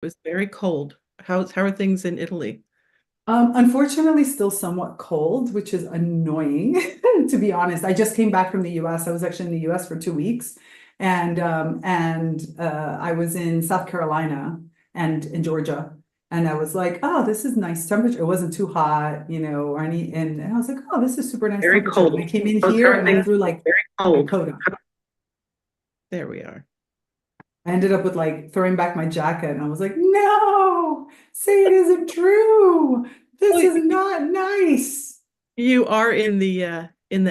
It was very cold. How are things in Italy? Unfortunately, still somewhat cold, which is annoying, to be honest. I just came back from the US. I was actually in the US for 2 weeks, and I was in South Carolina and in Georgia, and I was like, oh, this is nice temperature. It wasn't too hot, or any, and I was like, oh, this is super nice Very temperature. And I cold. came in How here are and I things? threw like Very a cold. coat on. There we are. I ended up with like throwing back my jacket, and I was like, no, say it isn't true. This Well, is not nice. you are in the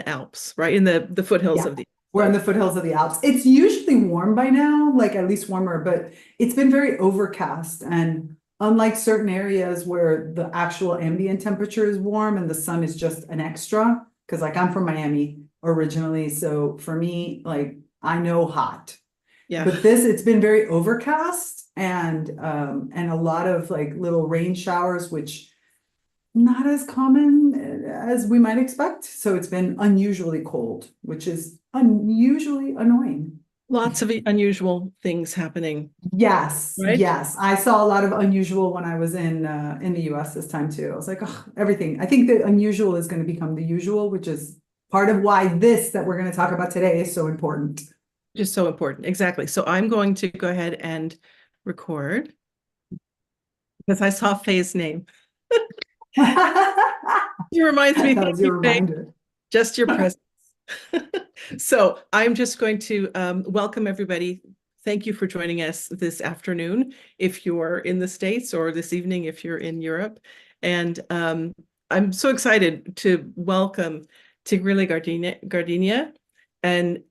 Alps, right? In the foothills Yeah, of the we're on so the foothills of the Alps. It's usually warm by now, like at least warmer, but it's been very overcast. And unlike certain areas where the actual ambient temperature is warm and the sun is just an extra, because like I'm from Miami originally, so for me, like I know hot. yeah. But it's been very overcast and a lot of like little rain showers, which not as common as we might expect. So it's been unusually cold, which is unusually annoying. Lots of unusual things happening, Yes, right? yes. I saw a lot of unusual when I was in the US this time too. I was like, oh, everything. I think the unusual is going to become the usual, which is part of why this that we're going to talk about today is so important. Just so important. Exactly. So I'm going to go ahead and record because I saw Faye's name. It reminds me, That thank was you, your Faye, reminder. just your presence. So I'm just going to welcome everybody. Thank you for joining us this afternoon if you're in the States, or this evening if you're in Europe. And I'm so excited to welcome Tigrilla Gardenia. And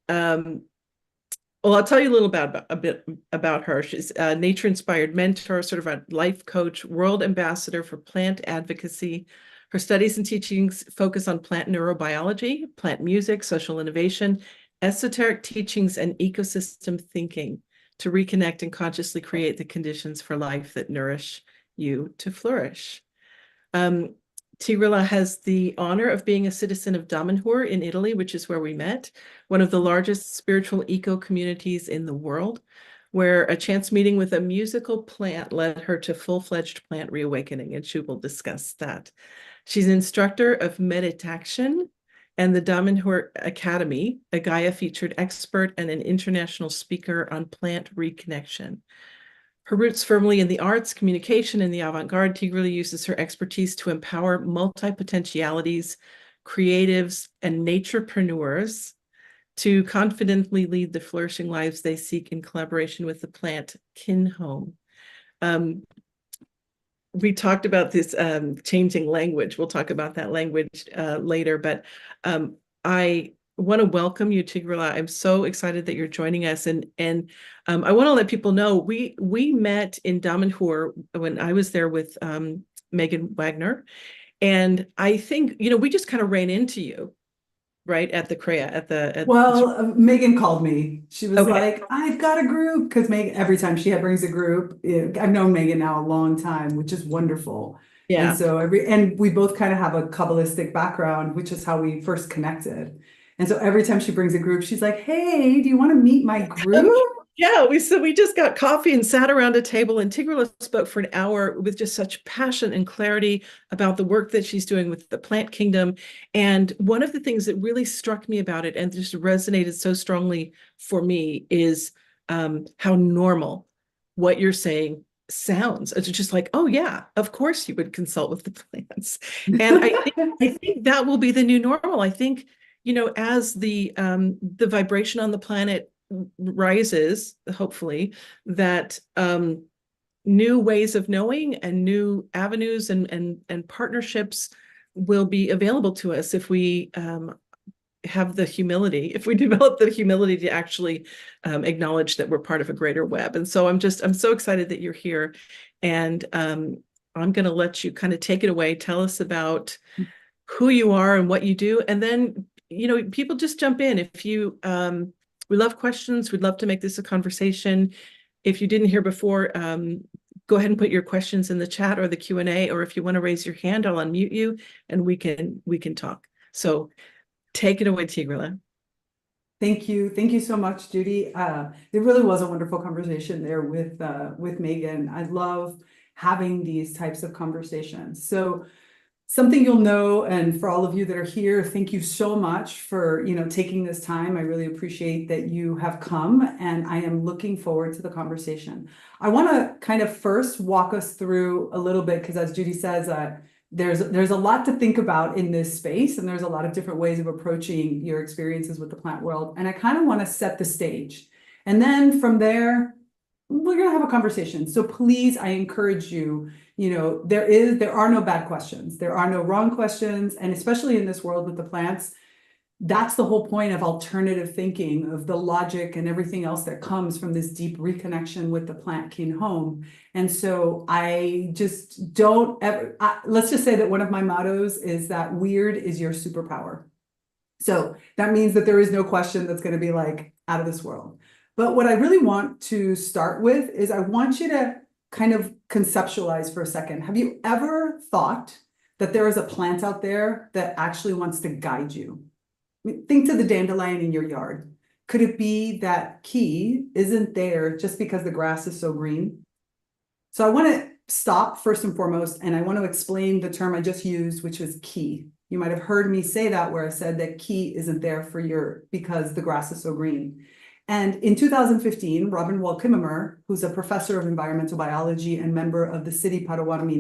well, I'll tell you a little about a bit about her. She's a nature-inspired mentor, sort of a life coach, world ambassador for plant advocacy. Her studies and teachings focus on plant neurobiology, plant music, social innovation, esoteric teachings, and ecosystem thinking to reconnect and consciously create the conditions for life that nourish you to flourish. Um, Tigrilla has the honor of being a citizen of Damanhur in Italy, which is where we met, one of the largest spiritual eco communities in the world, where a chance meeting with a musical plant led her to full-fledged plant reawakening, and she will discuss that. She's an instructor of meditation and the Damanhur Academy, a Gaia featured expert and an international speaker on plant reconnection. Her roots firmly in the arts, communication, and the avant-garde, Tigrilla uses her expertise to empower multi-potentialities, creatives, and naturepreneurs to confidently lead the flourishing lives they seek in collaboration with the plant kin home. Um, we talked about this changing language. We'll talk about that language later, but I want to welcome you, Tigrilla. I'm so excited that you're joining us, and I want to let people know we met in Damanhur when I was there with Megan Wagner, and I think we just kind of ran into you right at the CREA at the Well, Megan called me. She was okay, like, I've got a group because Megan, every time she brings a group, I've known Megan now a long time, which is wonderful. And yeah. so and we both kind of have a Kabbalistic background, which is how we first connected. And so every time she brings a group, she's like, hey, do you want to meet my Um, group? yeah, we just got coffee and sat around a table, and Tigrilla spoke for an hour with just such passion and clarity about the work that she's doing with the plant kingdom. And one of the things that really struck me about it and just resonated so strongly for me is how normal what you're saying sounds. It's just like, oh yeah, of course you would consult with the plants. And I think that will be the new normal. I think, as the vibration on the planet rises, hopefully, that new ways of knowing and new avenues and partnerships will be available to us if we have the humility, if we develop the humility to actually acknowledge that we're part of a greater web. And so I'm so excited that you're here, and I'm going to let you kind of take it away. Tell us about who you are and what you do, and then people just jump in if you we love questions. We'd love to make this a conversation. If you didn't hear before, go ahead and put your questions in the chat or the Q&A, or if you want to raise your hand, I'll unmute you and we can talk. So take it away, Tigrilla. Thank you. Thank you so much, Judy. It really was a wonderful conversation there with Megan. I love having these types of conversations. So something you'll know, and for all of you that are here, thank you so much for, taking this time. I really appreciate that you have come, and I am looking forward to the conversation. I want to kind of first walk us through a little bit, because as Judy says, there's a lot to think about in this space, and there's a lot of different ways of approaching your experiences with the plant world. And I kind of want to set the stage. And then from there, we're going to have a conversation. So please, I encourage you, there are no bad questions. There are no wrong questions. And especially in this world with the plants, that's the whole point of alternative thinking, of the logic and everything else that comes from this deep reconnection with the plant kin home. And so I just don't ever, let's just say that one of my mottos is that weird is your superpower. So that means that there is no question that's going to be like out of this world. But what I really want to start with is I want you to kind of conceptualize for a second. Have you ever thought that there is a plant out there that actually wants to guide you? Think to the dandelion in your yard. Could it be that key isn't there just because the grass is so green? So I want to stop first and foremost, and I want to explain the term I just used, which was key. You might have heard me say that, where I said that key isn't there because the grass is so green. And in 2015, Robin Wall-Kimmerer, who's a professor of environmental biology and member of the Citizen Potawatomi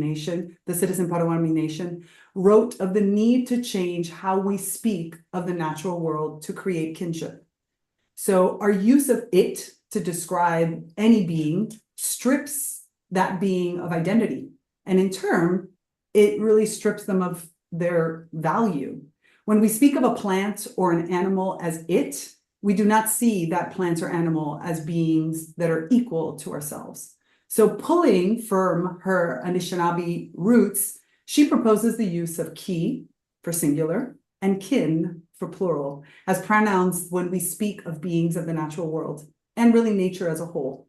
Nation, wrote of the need to change how we speak of the natural world to create kinship. So our use of it to describe any being strips that being of identity. And in turn, it really strips them of their value. When we speak of a plant or an animal as it, we do not see that plant or animal as beings that are equal to ourselves. So pulling from her Anishinaabe roots, she proposes the use of ki for singular and kin for plural as pronouns when we speak of beings of the natural world and really nature as a whole.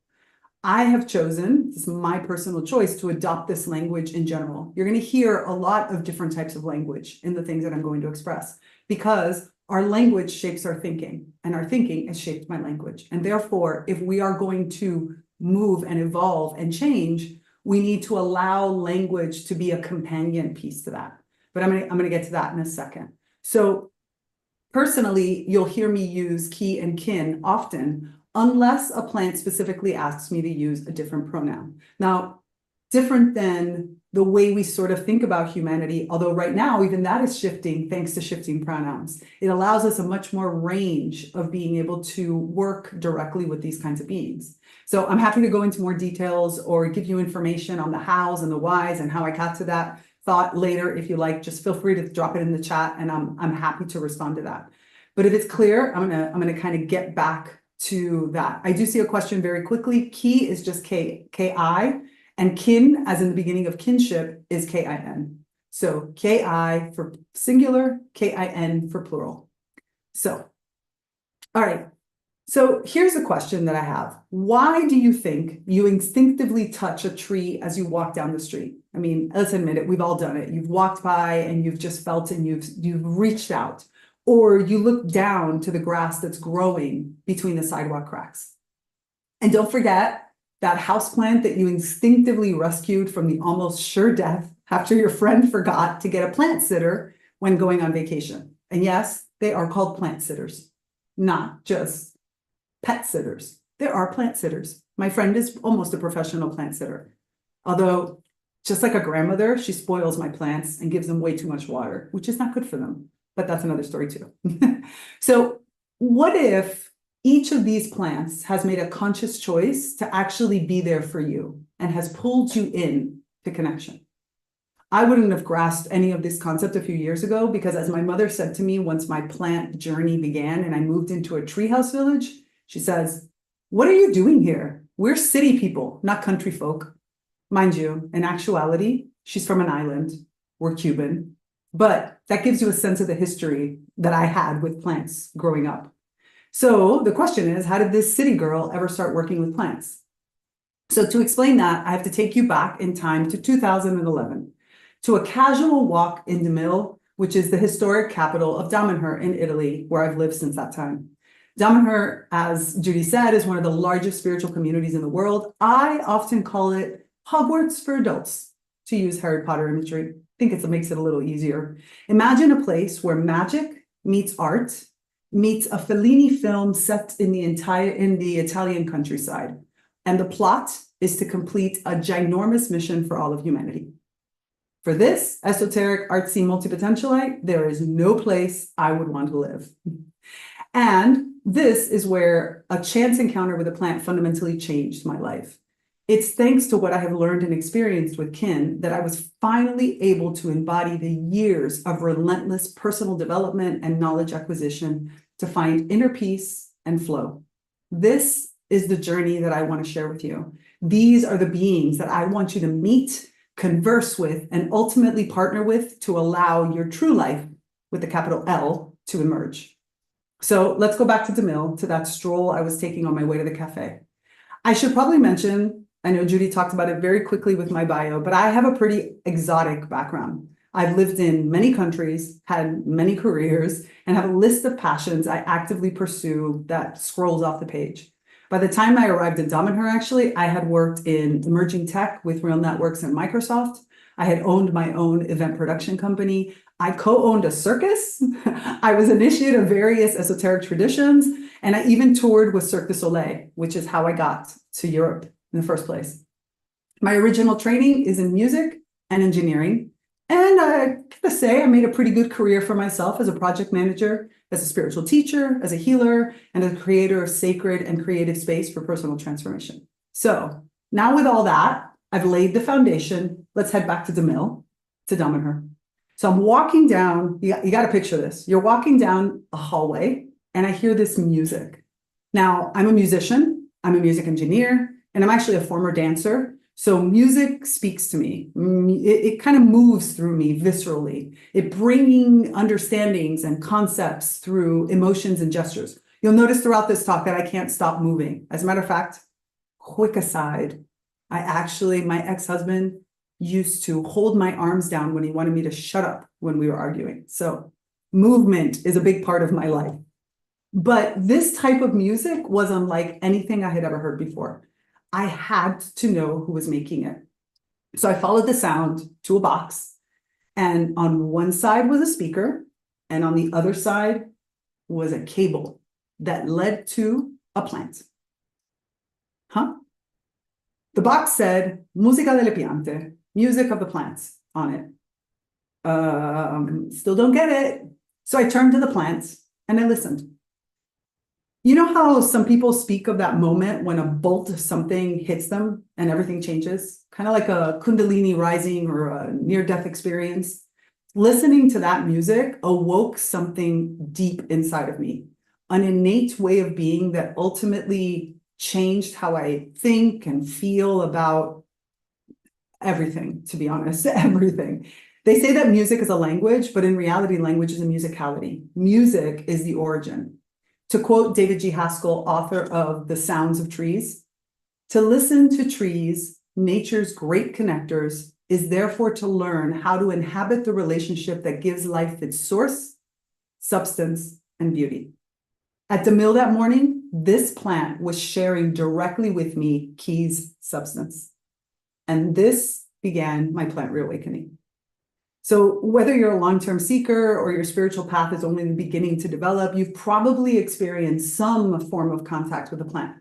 I have chosen, this is my personal choice, to adopt this language in general. You're going to hear a lot of different types of language in the things that I'm going to express, because our language shapes our thinking, and our thinking has shaped my language. And therefore, if we are going to move and evolve and change, we need to allow language to be a companion piece to that. But I'm going to get to that in a second. So personally, you'll hear me use ki and kin often, unless a plant specifically asks me to use a different pronoun. Now, different than the way we sort of think about humanity, although right now, even that is shifting thanks to shifting pronouns. It allows us a much more range of being able to work directly with these kinds of beings. So I'm happy to go into more details or give you information on the hows and the whys and how I got to that thought later. If you like, just feel free to drop it in the chat, and I'm happy to respond to that. But if it's clear, I'm gonna kind of get back to that. I do see a question very quickly. Ki is just K-I, and kin, as in the beginning of kinship, is K-I-N. So K-I for singular, K-I-N for plural. So, all right. So here's a question that I have. Why do you think you instinctively touch a tree as you walk down the street? I mean, let's admit it, we've all done it. You've walked by and you've just felt and you've reached out, or you look down to the grass that's growing between the sidewalk cracks. And don't forget that houseplant that you instinctively rescued from the almost sure death after your friend forgot to get a plant sitter when going on vacation. And yes, they are called plant sitters, not just pet sitters. There are plant sitters. My friend is almost a professional plant sitter. Although, just like a grandmother, she spoils my plants and gives them way too much water, which is not good for them. But that's another story too. So what if each of these plants has made a conscious choice to actually be there for you and has pulled you in to connection? I wouldn't have grasped any of this concept a few years ago, because as my mother said to me once my plant journey began and I moved into a treehouse village, she says, "What are you doing here? We're city people, not country folk." Mind you, in actuality, she's from an island. We're Cuban. But that gives you a sense of the history that I had with plants growing up. So the question is, how did this city girl ever start working with plants? So to explain that, I have to take you back in time to 2011, to a casual walk in the Mill, which is the historic capital of Damanhur in Italy, where I've lived since that time. Damaher, as Judy said, is one of the largest spiritual communities in the world. I often call it Hogwarts for adults, to use Harry Potter imagery. I think it makes it a little easier. Imagine a place where magic meets art, meets a Fellini film set in the Italian countryside. And the plot is to complete a ginormous mission for all of humanity. For this esoteric, artsy multipotentialite, there is no place I would want to live. And this is where a chance encounter with a plant fundamentally changed my life. It's thanks to what I have learned and experienced with kin that I was finally able to embody the years of relentless personal development and knowledge acquisition to find inner peace and flow. This is the journey that I want to share with you. These are the beings that I want you to meet, converse with, and ultimately partner with to allow your true life, with the capital L, to emerge. So let's go back to DeMille, to that stroll I was taking on my way to the cafe. I should probably mention, I know Judy talked about it very quickly with my bio, but I have a pretty exotic background. I've lived in many countries, had many careers, and have a list of passions I actively pursue that scrolls off the page. By the time I arrived at Damaher, actually, I had worked in emerging tech with Real Networks and Microsoft. I had owned my own event production company. I co-owned a circus. I was initiate of various esoteric traditions, and I even toured with Cirque du Soleil, which is how I got to Europe in the first place. My original training is in music and engineering, and I gotta say I made a pretty good career for myself as a project manager, as a spiritual teacher, as a healer, and as a creator of sacred and creative space for personal transformation. So now with all that, I've laid the foundation. Let's head back to DeMille, to Damaher. So I'm walking down, you got to picture this. You're walking down a hallway and I hear this music. Now, I'm a musician, I'm a music engineer, and I'm actually a former dancer. So music speaks to me. It kind of moves through me viscerally. It bringing understandings and concepts through emotions and gestures. You'll notice throughout this talk that I can't stop moving. As a matter of fact, quick aside, my ex-husband used to hold my arms down when he wanted me to shut up when we were arguing. So movement is a big part of my life. But this type of music was unlike anything I had ever heard before. I had to know who was making it. So I followed the sound to a box, and on one side was a speaker, and on the other side was a cable that led to a plant. The box said, Musica delle piante, music of the plants on it. Still don't get it. So I turned to the plants and I listened. You know how some people speak of that moment when a bolt of something hits them and everything changes? Kind of like a Kundalini rising or a near-death experience. Listening to that music awoke something deep inside of me, an innate way of being that ultimately changed how I think and feel about everything, to be honest, everything. They say that music is a language, but in reality, language is a musicality. Music is the origin. To quote David G. Haskell, author of The Sounds of Trees, to listen to trees, nature's great connectors, is therefore to learn how to inhabit the relationship that gives life its source, substance, and beauty. At DeMille that morning, this plant was sharing directly with me Key's substance. And this began my plant reawakening. So whether you're a long-term seeker or your spiritual path is only beginning to develop, you've probably experienced some form of contact with a plant.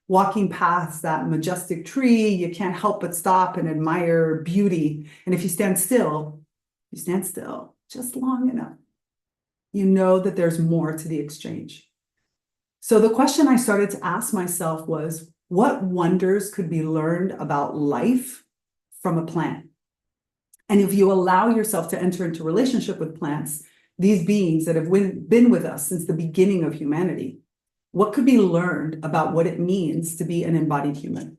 Walking past that majestic tree, you can't help but stop and admire beauty. And if you stand still just long enough, you know that there's more to the exchange. So the question I started to ask myself was, what wonders could be learned about life from a plant? And if you allow yourself to enter into relationship with plants, these beings that have been with us since the beginning of humanity, what could be learned about what it means to be an embodied human?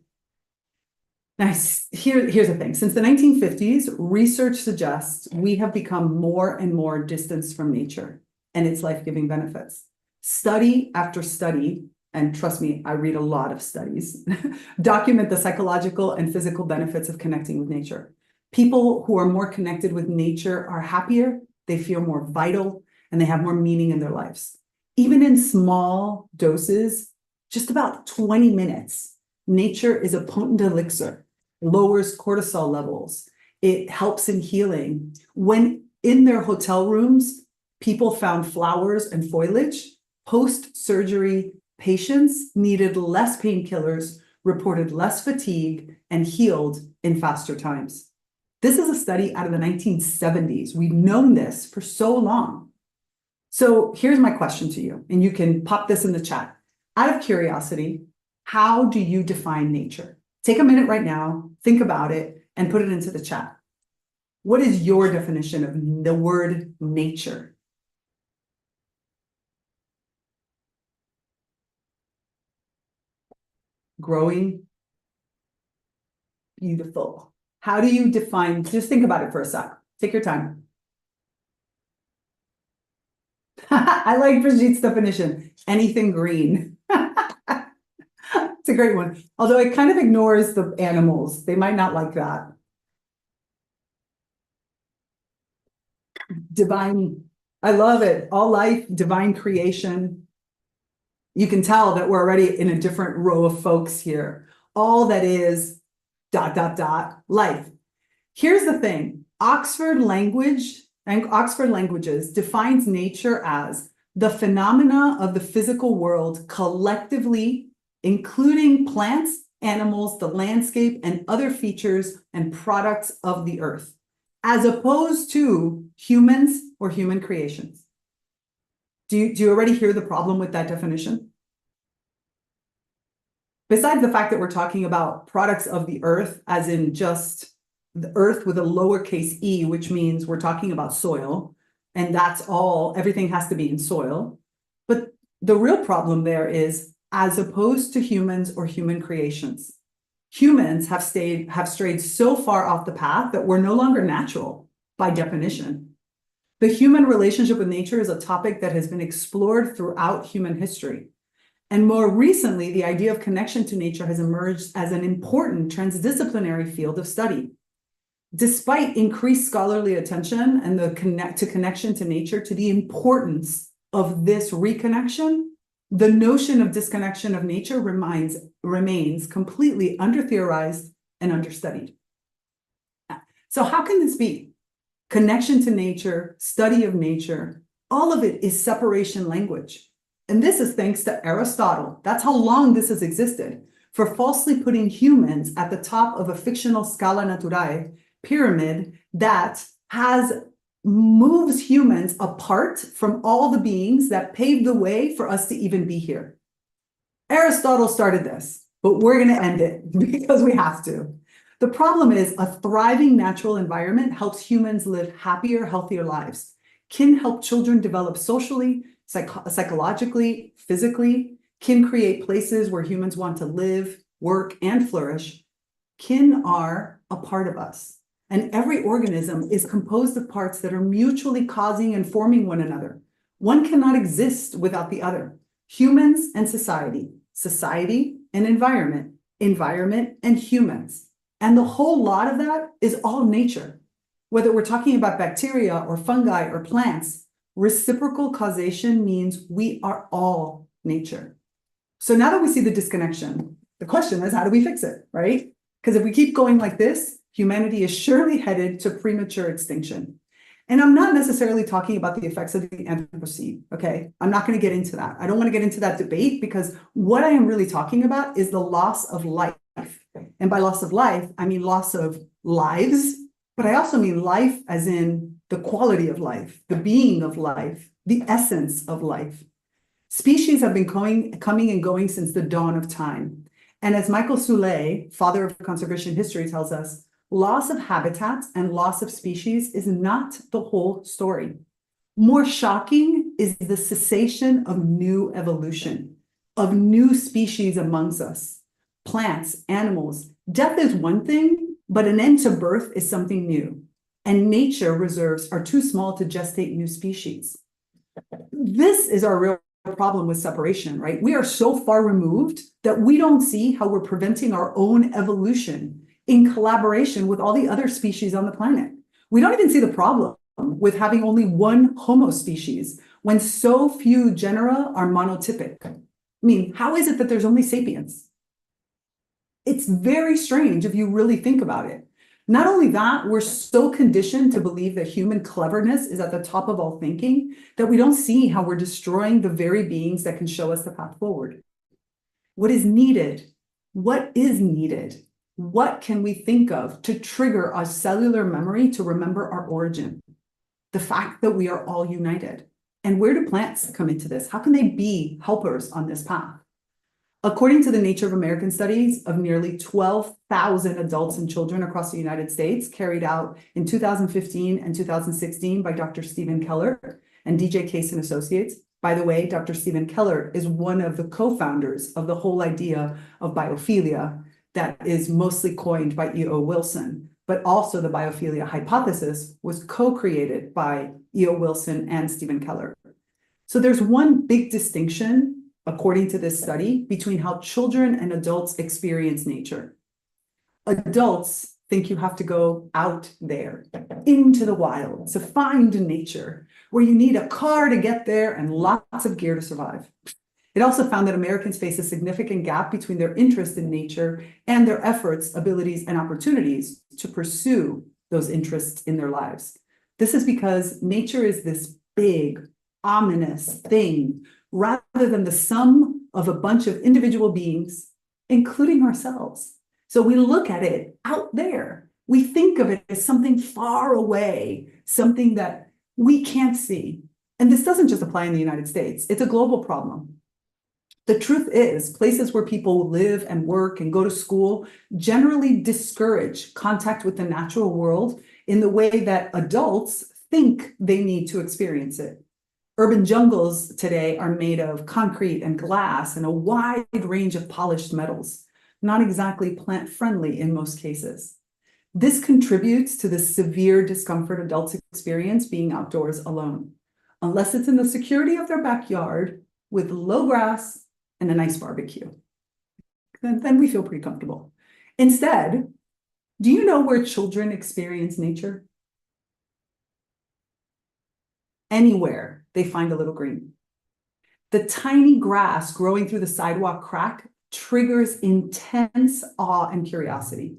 Now, here's the thing. Since the 1950s, research suggests we have become more and more distanced from nature and its life-giving benefits. Study after study, and trust me, I read a lot of studies, document the psychological and physical benefits of connecting with nature. People who are more connected with nature are happier, they feel more vital, and they have more meaning in their lives. Even in small doses, just about 20 minutes, nature is a potent elixir, lowers cortisol levels. It helps in healing. When in their hotel rooms, people found flowers and foliage, post-surgery patients needed less painkillers, reported less fatigue, and healed in faster times. This is a study out of the 1970s. We've known this for so long. So here's my question to you, and you can pop this in the chat. Out of curiosity, how do you define nature? Take a minute right now, think about it, and put it into the chat. What is your definition of the word nature? Growing. Beautiful. How do you define, just think about it for a sec. Take your time. I like Brigitte's definition. Anything green. It's a great one. Although it kind of ignores the animals. They might not like that. Divine. I love it. All life, divine creation. You can tell that we're already in a different row of folks here. All that is ... life. Here's the thing. Oxford Languages defines nature as the phenomena of the physical world collectively, including plants, animals, the landscape, and other features and products of the earth, as opposed to humans or human creations. Do you already hear the problem with that definition? Besides the fact that we're talking about products of the earth, as in just the earth with a lowercase e, which means we're talking about soil, and that's all, everything has to be in soil. But the real problem there is, as opposed to humans or human creations. Humans have strayed so far off the path that we're no longer natural by definition. The human relationship with nature is a topic that has been explored throughout human history. And more recently, the idea of connection to nature has emerged as an important transdisciplinary field of study. Despite increased scholarly attention and the connection to nature, to the importance of this reconnection, the notion of disconnection of nature remains completely under-theorized and understudied. So how can this be? Connection to nature, study of nature, all of it is separation language. And this is thanks to Aristotle. That's how long this has existed, for falsely putting humans at the top of a fictional scala naturae pyramid that moves humans apart from all the beings that paved the way for us to even be here. Aristotle started this, but we're going to end it because we have to. The problem is a thriving natural environment helps humans live happier, healthier lives, can help children develop socially, psychologically, physically, can create places where humans want to live, work, and flourish. Kin are a part of us. And every organism is composed of parts that are mutually causing and forming one another. One cannot exist without the other. Humans and society, society and environment, environment and humans. And the whole lot of that is all nature. Whether we're talking about bacteria or fungi or plants, reciprocal causation means we are all nature. So now that we see the disconnection, the question is, how do we fix it, right? Because if we keep going like this, humanity is surely headed to premature extinction. And I'm not necessarily talking about the effects of the Anthropocene, okay? I'm not going to get into that. I don't want to get into that debate because what I am really talking about is the loss of life. And by loss of life, I mean loss of lives, but I also mean life as in the quality of life, the being of life, the essence of life. Species have been coming and going since the dawn of time. And as Michael Soule, father of conservation history, tells us, loss of habitats and loss of species is not the whole story. More shocking is the cessation of new evolution, of new species amongst us. Plants, animals. Death is one thing, but an end to birth is something new. And nature reserves are too small to gestate new species. This is our real problem with separation, right? We are so far removed that we don't see how we're preventing our own evolution in collaboration with all the other species on the planet. We don't even see the problem with having only one Homo species when so few genera are monotypic? I mean, how is it that there's only sapiens? It's very strange if you really think about it. Not only that, we're so conditioned to believe that human cleverness is at the top of all thinking that we don't see how we're destroying the very beings that can show us the path forward. What is needed? What is needed? What can we think of to trigger our cellular memory to remember our origin? The fact that we are all united. And where do plants come into this? How can they be helpers on this path? According to the Nature of American studies of nearly 12,000 adults and children across the United States, carried out in 2015 and 2016 by Dr. Stephen Keller and DJ Case and Associates. By the way, Dr. Stephen Keller is one of the co-founders of the whole idea of biophilia that is mostly coined by E.O. Wilson, but also the biophilia hypothesis was co-created by E.O. Wilson and Stephen Keller. So there's one big distinction, according to this study, between how children and adults experience nature. Adults think you have to go out there into the wild to find nature, where you need a car to get there and lots of gear to survive. It also found that Americans face a significant gap between their interest in nature and their efforts, abilities, and opportunities to pursue those interests in their lives. This is because nature is this big, ominous thing, rather than the sum of a bunch of individual beings, including ourselves. So we look at it out there. We think of it as something far away, something that we can't see. And this doesn't just apply in the United States. It's a global problem. The truth is, places where people live and work and go to school generally discourage contact with the natural world in the way that adults think they need to experience it. Urban jungles today are made of concrete and glass and a wide range of polished metals, not exactly plant-friendly in most cases. This contributes to the severe discomfort adults experience being outdoors alone, unless it's in the security of their backyard with low grass and a nice barbecue. Then we feel pretty comfortable. Instead, do you know where children experience nature? Anywhere they find a little green. The tiny grass growing through the sidewalk crack triggers intense awe and curiosity.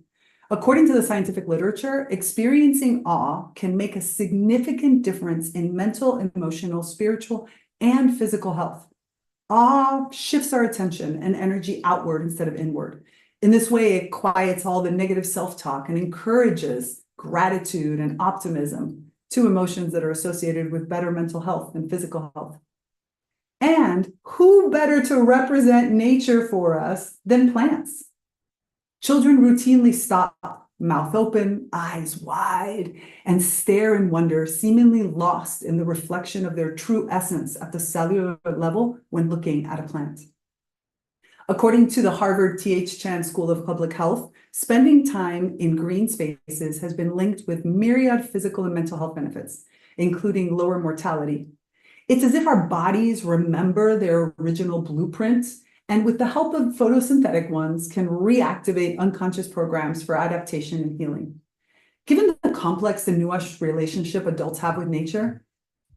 According to the scientific literature, experiencing awe can make a significant difference in mental, emotional, spiritual, and physical health. Awe shifts our attention and energy outward instead of inward. In this way, it quiets all the negative self-talk and encourages gratitude and optimism, two emotions that are associated with better mental health and physical health. And who better to represent nature for us than plants? Children routinely stop, mouth open, eyes wide, and stare in wonder, seemingly lost in the reflection of their true essence at the cellular level when looking at a plant. According to the Harvard T.H. Chan School of Public Health, spending time in green spaces has been linked with myriad physical and mental health benefits, including lower mortality. It's as if our bodies remember their original blueprints, and with the help of photosynthetic ones, can reactivate unconscious programs for adaptation and healing. Given the complex and nuanced relationship adults have with nature,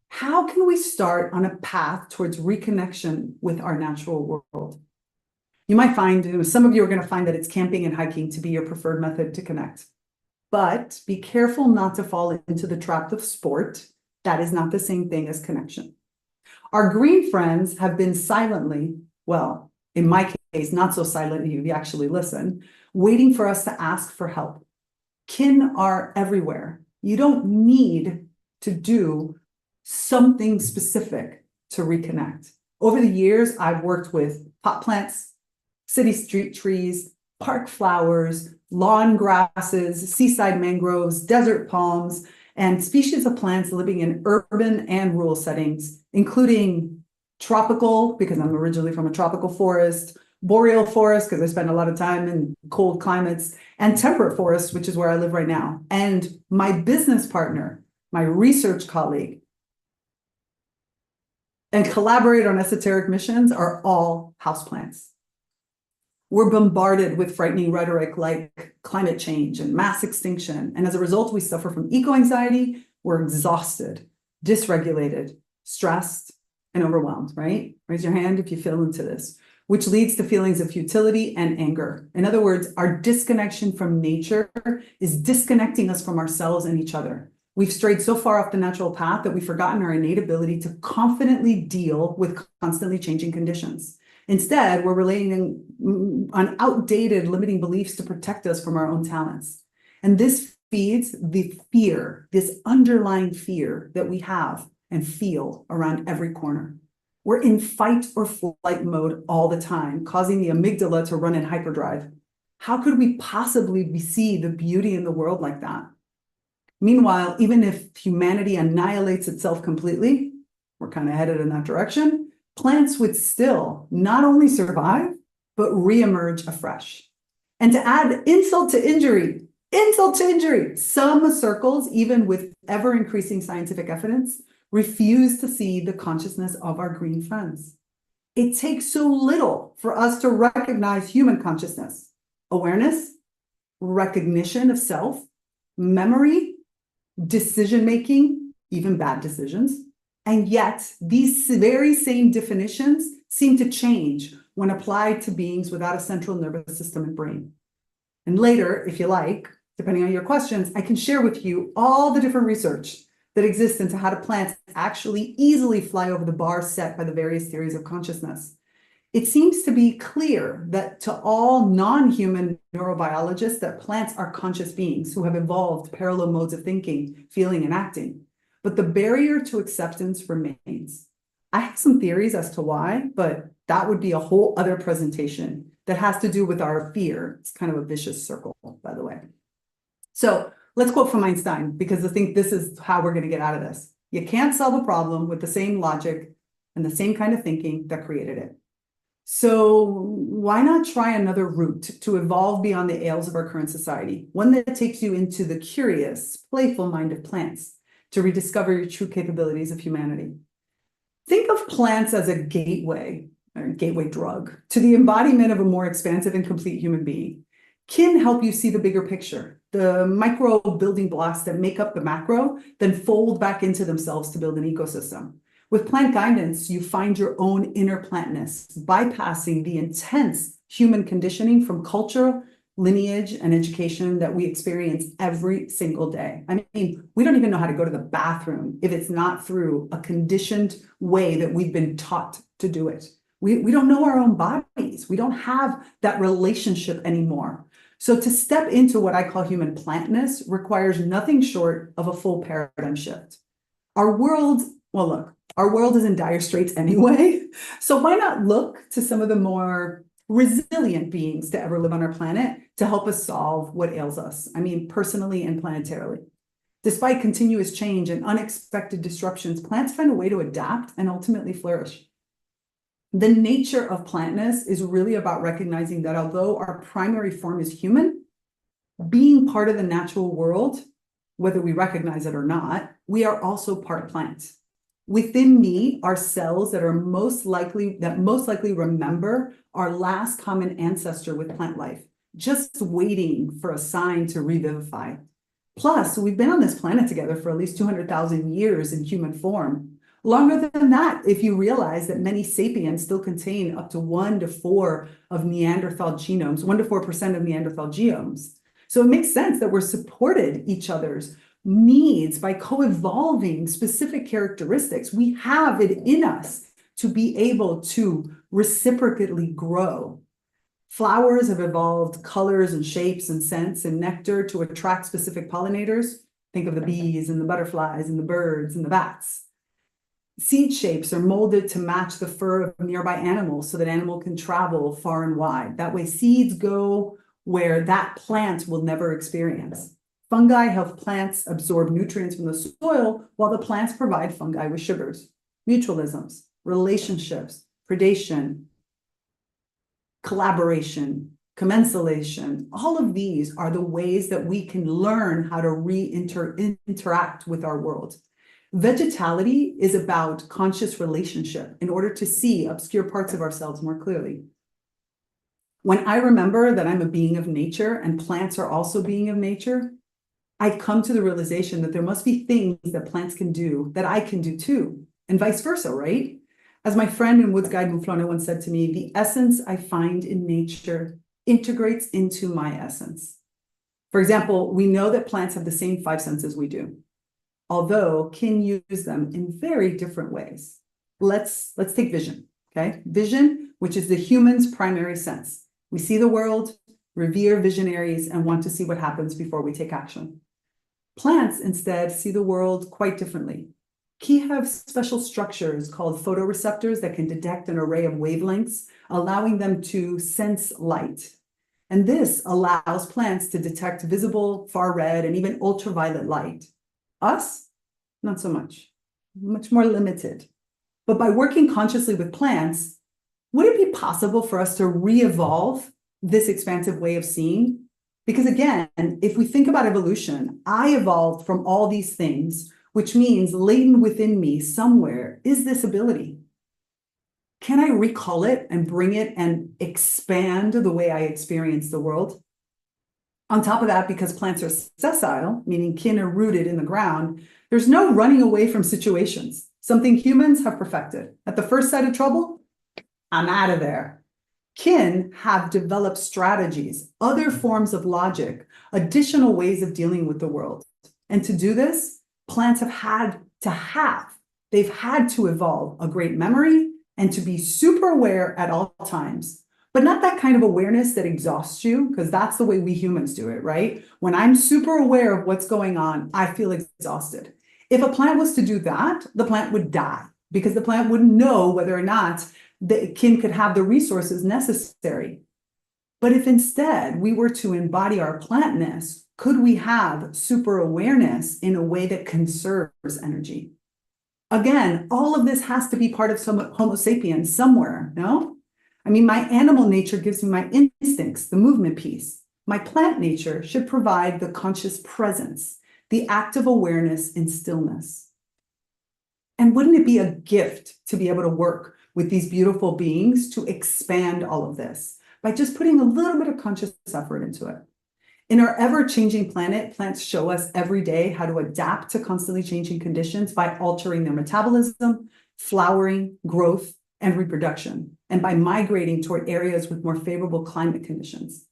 how can we start on a path towards reconnection with our natural world? You might find, some of you are going to find that it's camping and hiking to be your preferred method to connect. But be careful not to fall into the trap of sport. That is not the same thing as connection. Our green friends have been silently, well, in my case, not so silently if you actually listen, waiting for us to ask for help. Kin are everywhere. You don't need to do something specific to reconnect. Over the years, I've worked with pot plants, city street trees, park flowers, lawn grasses, seaside mangroves, desert palms, and species of plants living in urban and rural settings, including tropical, because I'm originally from a tropical forest, boreal forest, because I spend a lot of time in cold climates, and temperate forest, which is where I live right now. And my business partner, my research colleague, and collaborate on esoteric missions are all houseplants. We're bombarded with frightening rhetoric like climate change and mass extinction. And as a result, we suffer from eco-anxiety. We're exhausted, dysregulated, stressed, and overwhelmed, right? Raise your hand if you feel into this, which leads to feelings of futility and anger. In other words, our disconnection from nature is disconnecting us from ourselves and each other. We've strayed so far off the natural path that we've forgotten our innate ability to confidently deal with constantly changing conditions. Instead, we're relying on outdated limiting beliefs to protect us from our own talents. And this feeds the fear, this underlying fear that we have and feel around every corner. We're in fight or flight mode all the time, causing the amygdala to run in hyperdrive. How could we possibly see the beauty in the world like that? Meanwhile, even if humanity annihilates itself completely, we're kind of headed in that direction, plants would still not only survive, but reemerge afresh. And to add insult to injury, some circles, even with ever-increasing scientific evidence, refuse to see the consciousness of our green friends. It takes so little for us to recognize human consciousness, awareness, recognition of self, memory, decision-making, even bad decisions. And yet these very same definitions seem to change when applied to beings without a central nervous system and brain. And later, if you like, depending on your questions, I can share with you all the different research that exists into how do plants actually easily fly over the bar set by the various theories of consciousness. It seems to be clear that to all non-human neurobiologists that plants are conscious beings who have evolved parallel modes of thinking, feeling, and acting. But the barrier to acceptance remains. I have some theories as to why, but that would be a whole other presentation that has to do with our fear. It's kind of a vicious circle, by the way. So let's quote from Einstein, because I think this is how we're going to get out of this. You can't solve a problem with the same logic and the same kind of thinking that created it. So why not try another route to evolve beyond the ails of our current society, one that takes you into the curious, playful mind of plants to rediscover your true capabilities of humanity. Think of plants as a gateway, or gateway drug, to the embodiment of a more expansive and complete human being. Can help you see the bigger picture, the micro building blocks that make up the macro, then fold back into themselves to build an ecosystem. With plant guidance, you find your own inner plantness, bypassing the intense human conditioning from culture, lineage, and education that we experience every single day. I mean, we don't even know how to go to the bathroom if it's not through a conditioned way that we've been taught to do it. We don't know our own bodies. We don't have that relationship anymore. So to step into what I call human plantness requires nothing short of a full paradigm shift. Our world is in dire straits anyway. So why not look to some of the more resilient beings to ever live on our planet to help us solve what ails us? I mean, personally and planetarily. Despite continuous change and unexpected disruptions, plants find a way to adapt and ultimately flourish. The nature of plantness is really about recognizing that although our primary form is human, being part of the natural world, whether we recognize it or not, we are also part plant. Within me are cells that most likely remember our last common ancestor with plant life, just waiting for a sign to revivify. Plus, we've been on this planet together for at least 200,000 years in human form. Longer than that, if you realize that many sapiens still contain up to 1 to 4 of Neanderthal genomes, 1 to 4% of Neanderthal genomes. So it makes sense that we're supported each other's needs by co-evolving specific characteristics. We have it in us to be able to reciprocally grow. Flowers have evolved colors and shapes and scents and nectar to attract specific pollinators. Think of the bees and the butterflies and the birds and the bats. Seed shapes are molded to match the fur of nearby animals so that animal can travel far and wide. That way seeds go where that plant will never experience. Fungi help plants absorb nutrients from the soil while the plants provide fungi with sugars. Mutualisms, relationships, predation, collaboration, commensation, all of these are the ways that we can learn how to interact with our world. Vegetality is about conscious relationship in order to see obscure parts of ourselves more clearly. When I remember that I'm a being of nature and plants are also being of nature, I come to the realization that there must be things that plants can do that I can do too. and vice versa, right? As my friend and woods guide Muflona once said to me, the essence I find in nature integrates into my essence. For example, we know that plants have the same five senses we do, although kin use them in very different ways. Let's take vision, okay? Vision, which is the human's primary sense. We see the world, revere visionaries, and want to see what happens before we take action. Plants instead see the world quite differently. Ki have special structures called photoreceptors that can detect an array of wavelengths, allowing them to sense light. And this allows plants to detect visible, far red, and even ultraviolet light. Us, not so much, much more limited. But by working consciously with plants, would it be possible for us to re-evolve this expansive way of seeing? Because again, if we think about evolution, I evolved from all these things, which means latent within me somewhere is this ability. Can I recall it and bring it and expand the way I experience the world? On top of that, because plants are sessile, meaning kin are rooted in the ground, there's no running away from situations, something humans have perfected. At the first sight of trouble, I'm out of there. Kin have developed strategies, other forms of logic, additional ways of dealing with the world. And to do this, plants they've had to evolve a great memory and to be super aware at all times. But not that kind of awareness that exhausts you, because that's the way we humans do it, right? When I'm super aware of what's going on, I feel exhausted. If a plant was to do that, the plant would die because the plant wouldn't know whether or not the kin could have the resources necessary. But if instead we were to embody our plantness, could we have super awareness in a way that conserves energy? Again, all of this has to be part of some Homo sapiens somewhere, no? I mean, my animal nature gives me my instincts, the movement piece. My plant nature should provide the conscious presence, the active awareness in stillness. And wouldn't it be a gift to be able to work with these beautiful beings to expand all of this by just putting a little bit of conscious effort into it? In our ever-changing planet, plants show us every day how to adapt to constantly changing conditions by altering their metabolism, flowering, growth, and reproduction, and by migrating toward areas with more favorable climate conditions.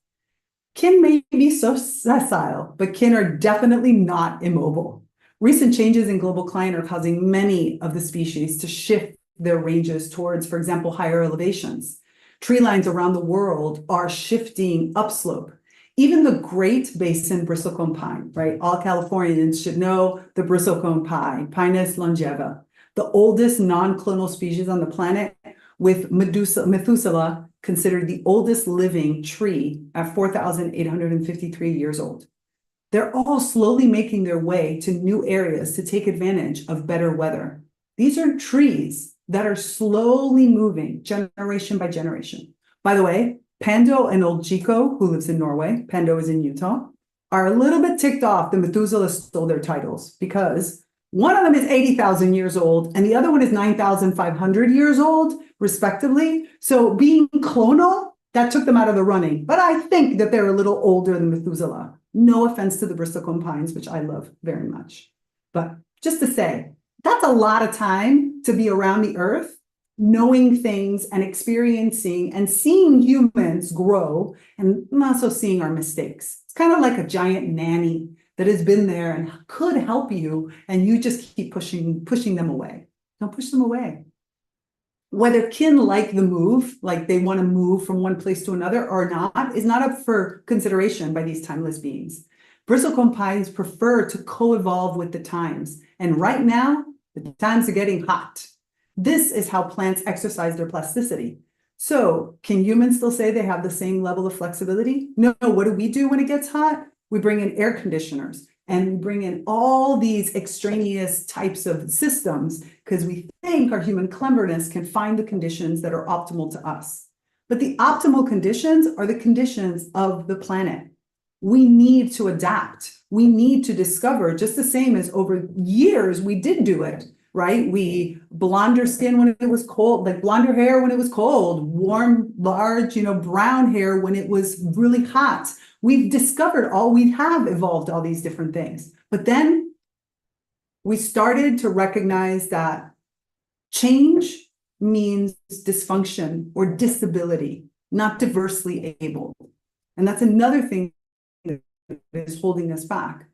Kin may be so sessile, but kin are definitely not immobile. Recent changes in global climate are causing many of the species to shift their ranges towards, for example, higher elevations. Tree lines around the world are shifting upslope. Even the Great Basin bristlecone pine, right? All Californians should know the bristlecone pine, Pinus longeva, the oldest non-clonal species on the planet, with Methuselah considered the oldest living tree at 4,853 years old. They're all slowly making their way to new areas to take advantage of better weather. These are trees that are slowly moving generation by generation. By the way, Pando and old Chico, who lives in Norway, Pando is in Utah, are a little bit ticked off that Methuselah stole their titles because one of them is 80,000 years old and the other one is 9,500 years old, respectively. So being clonal, that took them out of the running. But I think that they're a little older than Methuselah. No offense to the bristlecone pines, which I love very much. But just to say, that's a lot of time to be around the earth, knowing things and experiencing and seeing humans grow and also seeing our mistakes. It's kind of like a giant nanny that has been there and could help you, and you just keep pushing them away. Don't push them away. Whether kin like the move, like they want to move from one place to another or not, is not up for consideration by these timeless beings. Bristlecone pines prefer to co-evolve with the times. And right now, the times are getting hot. This is how plants exercise their plasticity. So can humans still say they have the same level of flexibility? No, what do we do when it gets hot? We bring in air conditioners and we bring in all these extraneous types of systems because we think our human cleverness can find the conditions that are optimal to us. But the optimal conditions are the conditions of the planet. We need to adapt. We need to discover, just the same as over years we did do it, right? We blonder skin when it was cold, like blonder hair when it was cold, warm, large, brown hair when it was really hot. We've discovered we have evolved all these different things. But then we started to recognize that Change means dysfunction or disability, not diversely able. And that's another thing that is holding us back.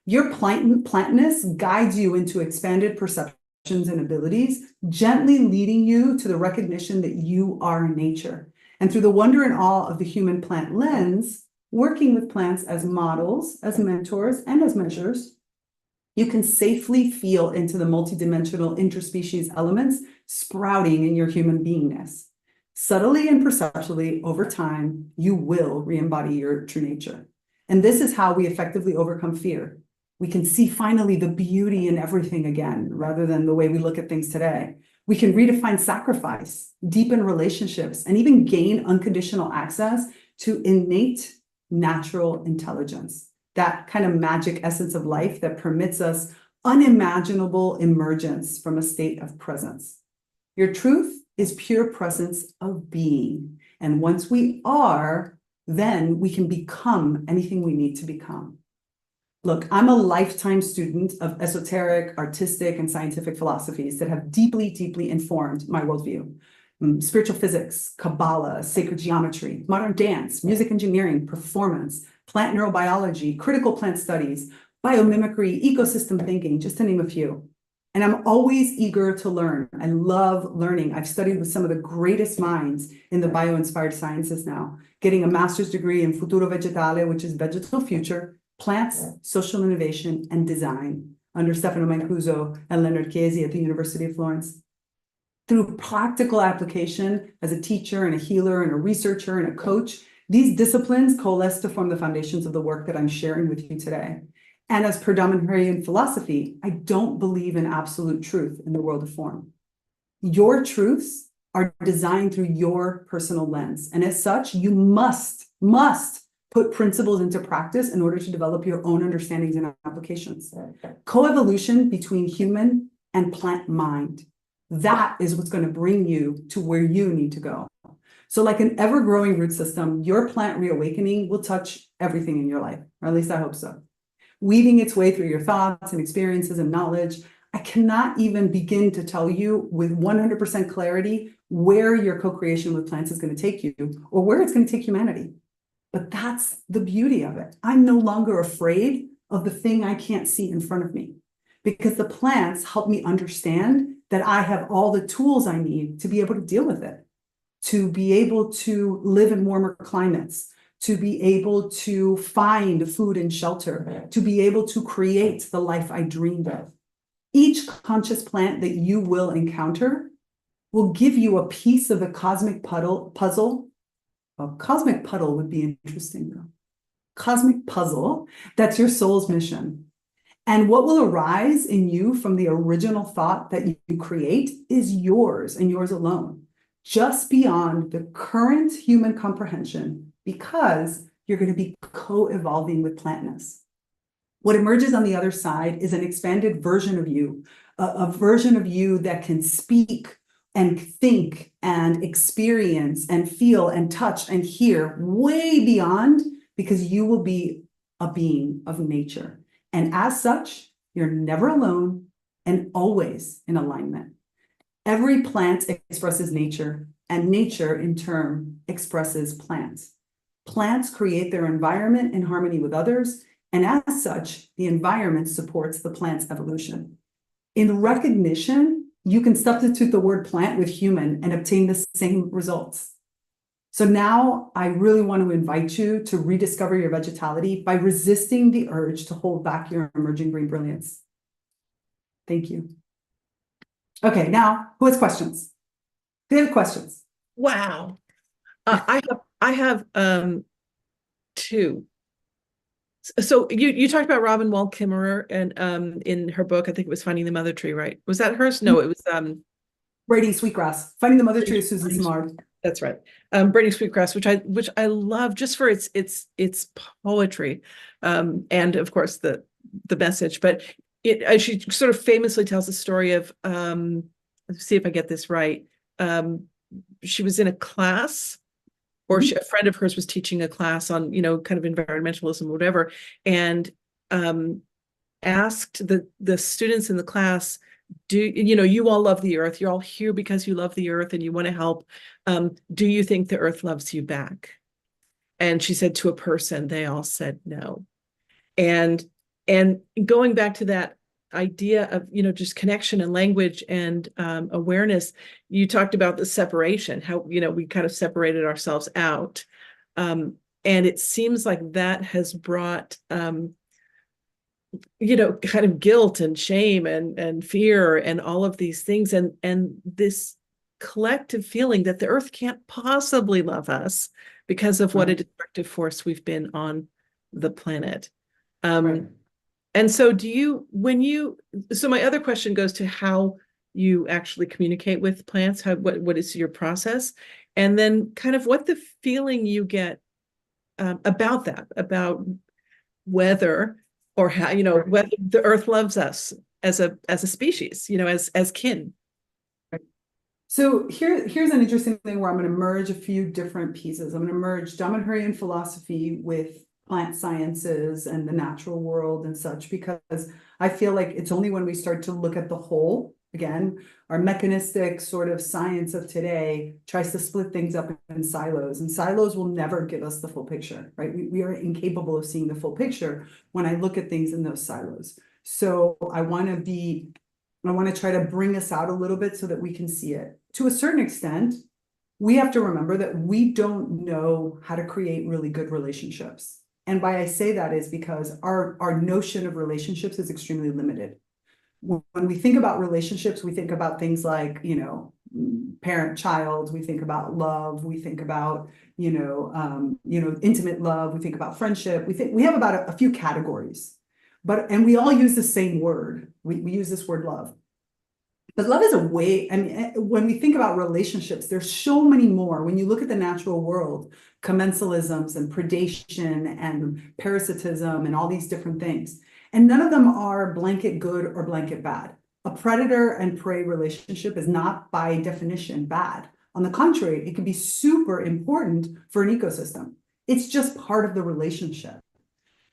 Your plantness guides you into expanded perceptions and abilities, gently leading you to the recognition that you are nature. And through the wonder and awe of the human plant lens, working with plants as models, as mentors, and as measures, you can safely feel into the multidimensional interspecies elements sprouting in your human beingness. Subtly and perceptually, over time, you will re-embody your true nature. And this is how we effectively overcome fear. We can see finally the beauty in everything again, rather than the way we look at things today. We can redefine sacrifice, deepen relationships, and even gain unconditional access to innate natural intelligence, that kind of magic essence of life that permits us unimaginable emergence from a state of presence. Your truth is pure presence of being. And once we are, then we can become anything we need to become. Look, I'm a lifetime student of esoteric, artistic, and scientific philosophies that have deeply, deeply informed my worldview. Spiritual physics, Kabbalah, sacred geometry, modern dance, music engineering, performance, plant neurobiology, critical plant studies, biomimicry, ecosystem thinking, just to name a few. And I'm always eager to learn. I love learning. I've studied with some of the greatest minds in the bio-inspired sciences now, getting a master's degree in Futuro Vegetale, which is vegetal future, plants, social innovation, and design under Stefano Mancuso and Leonard Chiesi at the University of Florence. Through practical application as a teacher and a healer and a researcher and a coach, these disciplines coalesce to form the foundations of the work that I'm sharing with you today. And as predominantarian philosophy, I don't believe in absolute truth in the world of form. Your truths are designed through your personal lens. And as such, you must put principles into practice in order to develop your own understandings and applications. Coevolution between human and plant mind. That is what's going to bring you to where you need to go. So like an ever-growing root system, your plant reawakening will touch everything in your life, or at least I hope so. Weaving its way through your thoughts and experiences and knowledge, I cannot even begin to tell you with 100% clarity where your co-creation with plants is going to take you or where it's going to take humanity. But that's the beauty of it. I'm no longer afraid of the thing I can't see in front of me because the plants help me understand that I have all the tools I need to be able to deal with it, to be able to live in warmer climates, to be able to find food and shelter, to be able to create the life I dreamed of. Each conscious plant that you will encounter will give you a piece of the cosmic puzzle. Well, cosmic puddle would be interesting though. Cosmic puzzle, that's your soul's mission. And what will arise in you from the original thought that you create is yours and yours alone, just beyond the current human comprehension, because you're going to be co-evolving with plantness. What emerges on the other side is an expanded version of you, a version of you that can speak and think and experience and feel and touch and hear way beyond, because you will be a being of nature. And as such, you're never alone and always in alignment. Every plant expresses nature, and nature in turn expresses plants. Plants create their environment in harmony with others, and as such, the environment supports the plant's evolution. In recognition, you can substitute the word plant with human and obtain the same results. So now I really want to invite you to rediscover your vegetality by resisting the urge to hold back your emerging green brilliance. Thank you. Okay, now who has questions? Who have questions? Wow. I have two. So you talked about Robin Wall Kimmerer and in her book, I think it was Finding the Mother Tree, right? Was that hers? No, it was Braiding Sweetgrass. Finding the Mother Tree of Susan Simard. That's right. Braiding Sweetgrass, which I love just for its poetry, and of course the message. But she sort of famously tells the story of let's see if I get this right. She was in a class, or a friend of hers was teaching a class on kind of environmentalism or whatever, and asked the students in the class you all love the earth. You're all here because you love the earth and you want to help. Do you think the earth loves you back? And she said to a person, they all said no. And going back to that idea of, just connection and language and awareness, you talked about the separation, how, we kind of separated ourselves out. And it seems like that has brought, kind of guilt and shame and fear and all of these things. And this collective feeling that the earth can't possibly love us because of what a destructive force we've been on the planet. And so so my other question goes to how you actually communicate with plants, what is your process? And then kind of what the feeling you get about that, about whether or how, whether the earth loves us as a species, as kin. So here's an interesting thing where I'm going to merge a few different pieces. I'm going to merge Damanhurian philosophy with plant sciences and the natural world and such, because I feel like it's only when we start to look at the whole, again, our mechanistic sort of science of today tries to split things up in silos, and silos will never give us the full picture, right? We are incapable of seeing the full picture when I look at things in those silos. So I want to try to bring us out a little bit so that we can see it. To a certain extent, we have to remember that we don't know how to create really good relationships. And why I say that is because our notion of relationships is extremely limited. When we think about relationships, we think about things like, parent-child, we think about love, we think about, intimate love, we think about friendship, we have about a few categories, and we all use the same word. We use this word love. But love is a way, when we think about relationships, there's so many more. When you look at the natural world, commensalisms and predation and parasitism and all these different things, and none of them are blanket good or blanket bad. A predator and prey relationship is not by definition bad. On the contrary, it can be super important for an ecosystem. It's just part of the relationship.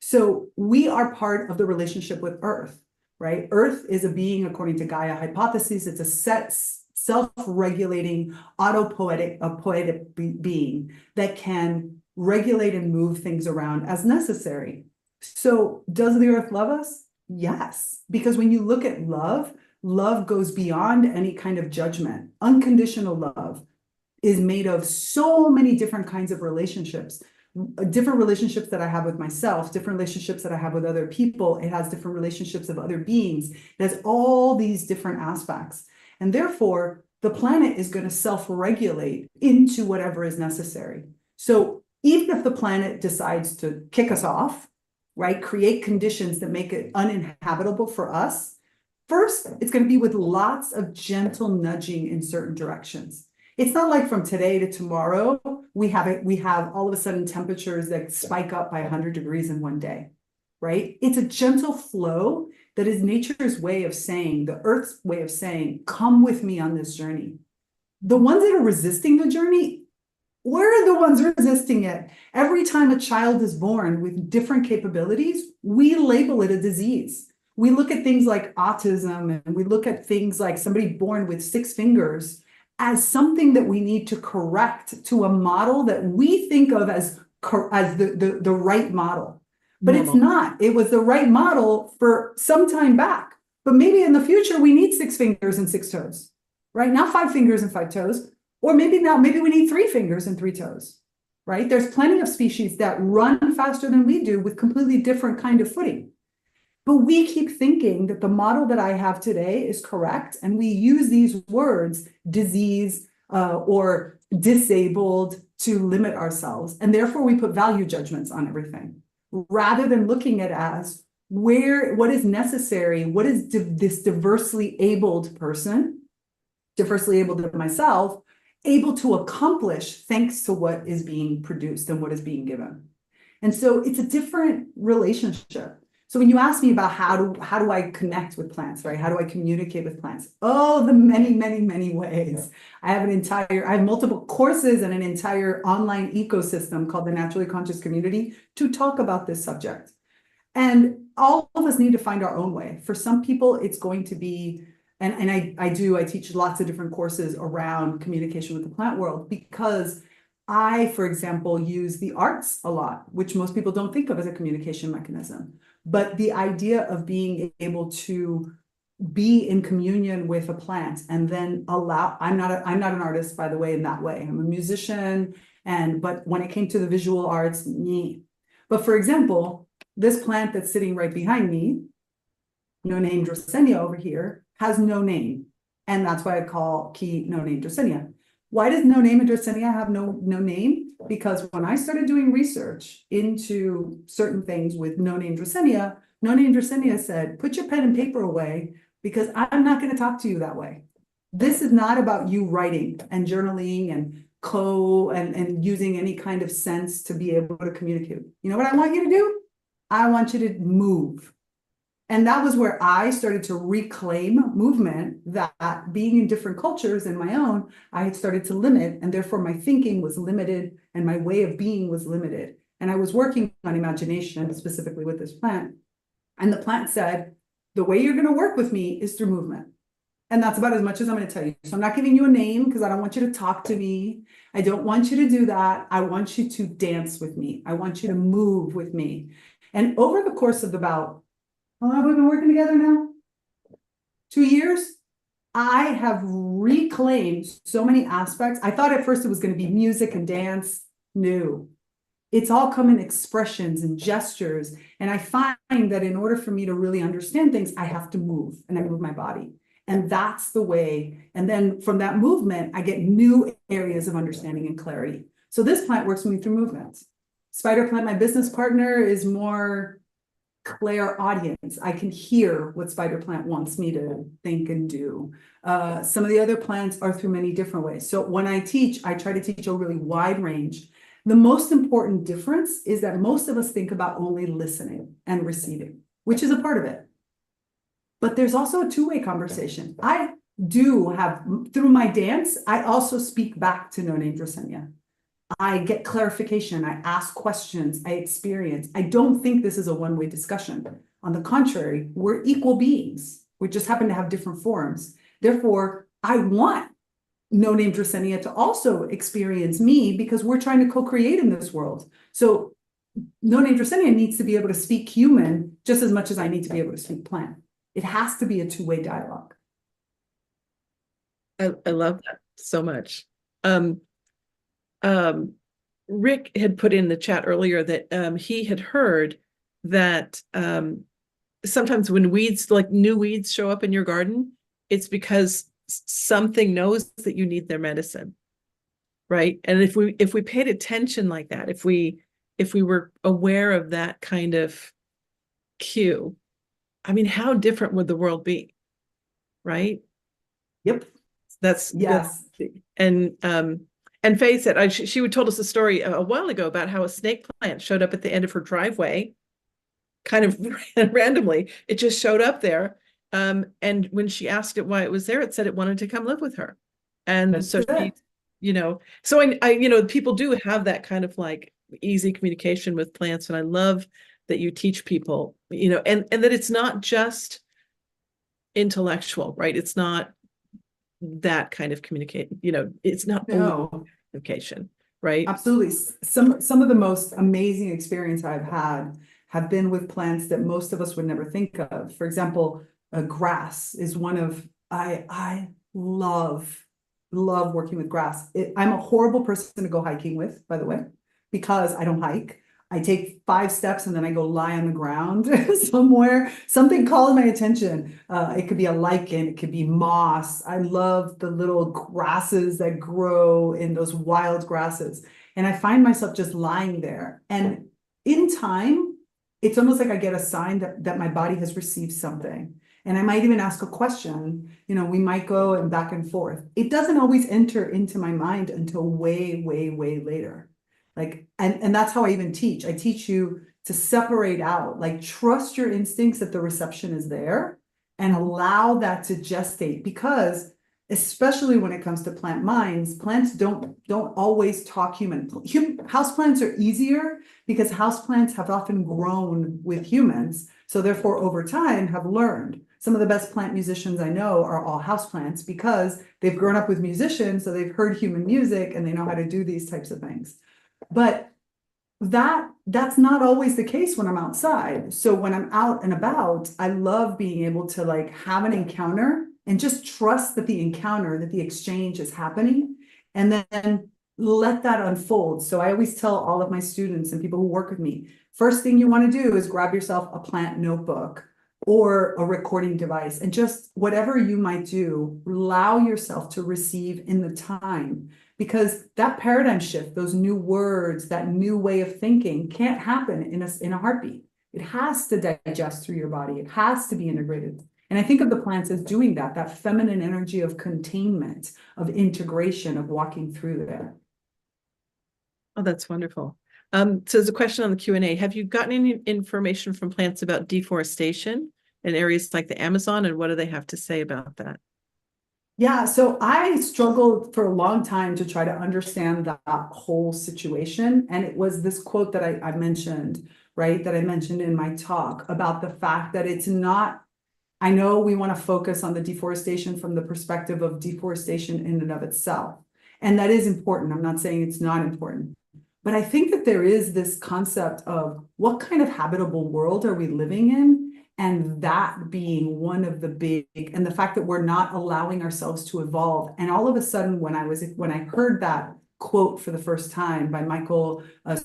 So we are part of the relationship with Earth. Right? Earth is a being, according to Gaia hypotheses. It's a set, self-regulating, poetic being that can regulate and move things around as necessary. So does the earth love us? Yes. Because when you look at love, love goes beyond any kind of judgment. Unconditional love is made of so many different kinds of relationships. Different relationships that I have with myself, different relationships that I have with other people. It has different relationships of other beings. It has all these different aspects. And therefore, the planet is going to self-regulate into whatever is necessary. So even if the planet decides to kick us off, right, create conditions that make it uninhabitable for us, first, it's going to be with lots of gentle nudging in certain directions. It's not like from today to tomorrow, we have all of a sudden temperatures that spike up by 100 degrees in one day, right? It's a gentle flow that is nature's way of saying, the earth's way of saying, come with me on this journey. The ones that are resisting the journey, we're the ones resisting it. Every time a child is born with different capabilities, we label it a disease. We look at things like autism, and we look at things like somebody born with 6 fingers as something that we need to correct to a model that we think of as the right model. But it's not. It was the right model for some time back. But maybe in the future, we need 6 fingers and 6 toes. Right now, 5 fingers and 5 toes. Or maybe we need 3 fingers and 3 toes. Right? There's plenty of species that run faster than we do with completely different kind of footing. But we keep thinking that the model that I have today is correct. And we use these words, disease or disabled, to limit ourselves. And therefore, we put value judgments on everything, rather than looking at as what is necessary, what is this diversely abled person, diversely abled to myself, able to accomplish thanks to what is being produced and what is being given. And so it's a different relationship. So when you ask me about how do I connect with plants, right? How do I communicate with plants? Oh, the many, many, many ways. I have multiple courses and an entire online ecosystem called the Naturally Conscious Community to talk about this subject. And all of us need to find our own way. For some people, it's going to be And I teach lots of different courses around communication with the plant world because I, for example, use the arts a lot, which most people don't think of as a communication mechanism. But the idea of being able to be in communion with a plant and then allow, I'm not an artist, by the way, in that way. I'm a musician, but when it came to the visual arts, me. But for example, this plant that's sitting right behind me, no name Dracaena over here, has no name. And that's why I call key no name Dracaena. Why does no name Dracaena have no name? Because when I started doing research into certain things with no name Dracaena said, put your pen and paper away because I'm not going to talk to you that way. This is not about you writing and journaling and and using any kind of sense to be able to communicate. You know what I want you to do? I want you to move. And that was where I started to reclaim movement, that being in different cultures and my own, I had started to limit, and therefore my thinking was limited and my way of being was limited. And I was working on imagination, specifically with this plant. And the plant said, the way you're going to work with me is through movement. And that's about as much as I'm going to tell you. So I'm not giving you a name because I don't want you to talk to me. I don't want you to do that. I want you to dance with me. I want you to move with me. And over the course of about, how long have we been working together now? 2 years. I have reclaimed so many aspects. I thought at first it was going to be music and dance. No, it's all come in expressions and gestures. And I find that in order for me to really understand things, I have to move, and I move my body. And that's the way. And then from that movement, I get new areas of understanding and clarity. So this plant works with me through movements. Spider plant, my business partner, is more clairaudience. I can hear what spider plant wants me to think and do. Some of the other plants are through many different ways. So when I teach, I try to teach a really wide range. The most important difference is that most of us think about only listening and receiving, which is a part of it. But there's also a two-way conversation. I do have, through my dance, I also speak back to no name Dracaena. I get clarification, I ask questions, I experience. I don't think this is a one-way discussion. On the contrary, we're equal beings. We just happen to have different forms. Therefore, I want no name Dracaena to also experience me because we're trying to co-create in this world. So no name Dracaena needs to be able to speak human just as much as I need to be able to speak plant. It has to be a two-way dialogue. I love that so much. Rick had put in the chat earlier that he had heard that sometimes when weeds, like new weeds, show up in your garden, it's because something knows that you need their medicine, right? And if we paid attention like that, if we were aware of that kind of cue, I mean, how different would the world be, right? Yep. That's yes. And Faye said she told us a story a while ago about how a snake plant showed up at the end of her driveway, kind of randomly. It just showed up there, and when she asked it why it was there, it said it wanted to come live with her, and That's so it. she, so I people do have that kind of like easy communication with plants, and I love that you teach people, and that it's not just intellectual, right? It's not that kind of communication, it's not only communication, right? Absolutely. Some of the most amazing experience I've had have been with plants that most of us would never think of. For example, grass is one of, I love working with grass. I'm a horrible person to go hiking with, by the way, because I don't hike. I take 5 steps and then I go lie on the ground somewhere. Something calls my attention. It could be a lichen, it could be moss. I love the little grasses that grow in those wild grasses. And I find myself just lying there. And in time, it's almost like I get a sign that my body has received something. And I might even ask a question. We might go and back and forth. It doesn't always enter into my mind until way, way, way later. And that's how I even teach. I teach you to separate out, trust your instincts that the reception is there and allow that to gestate, because especially when it comes to plant minds, plants don't always talk human. Houseplants are easier because houseplants have often grown with humans. So therefore, over time, have learned. Some of the best plant musicians I know are all houseplants because they've grown up with musicians, so they've heard human music and they know how to do these types of things. But that's not always the case when I'm outside. So when I'm out and about, I love being able to like have an encounter and just trust that the encounter, that the exchange is happening, and then let that unfold. So I always tell all of my students and people who work with me, first thing you want to do is grab yourself a plant notebook or a recording device, and just whatever you might do, allow yourself to receive in the time. Because that paradigm shift, those new words, that new way of thinking can't happen in a heartbeat. It has to digest through your body. It has to be integrated. And I think of the plants as doing that, that feminine energy of containment, of integration, of walking through there. Oh, that's wonderful. So there's a question on the Q&A. Have you gotten any information from plants about deforestation in areas like the Amazon, and what do they have to say about that? Yeah, so I struggled for a long time to try to understand that whole situation. And it was this quote that I mentioned, right, that I mentioned in my talk about the fact that it's not, I know we want to focus on the deforestation from the perspective of deforestation in and of itself. And that is important. I'm not saying it's not important. But I think that there is this concept of what kind of habitable world are we living in? And that being one of the big, and the fact that we're not allowing ourselves to evolve. And all of a sudden, when I heard that quote for the first time by Michael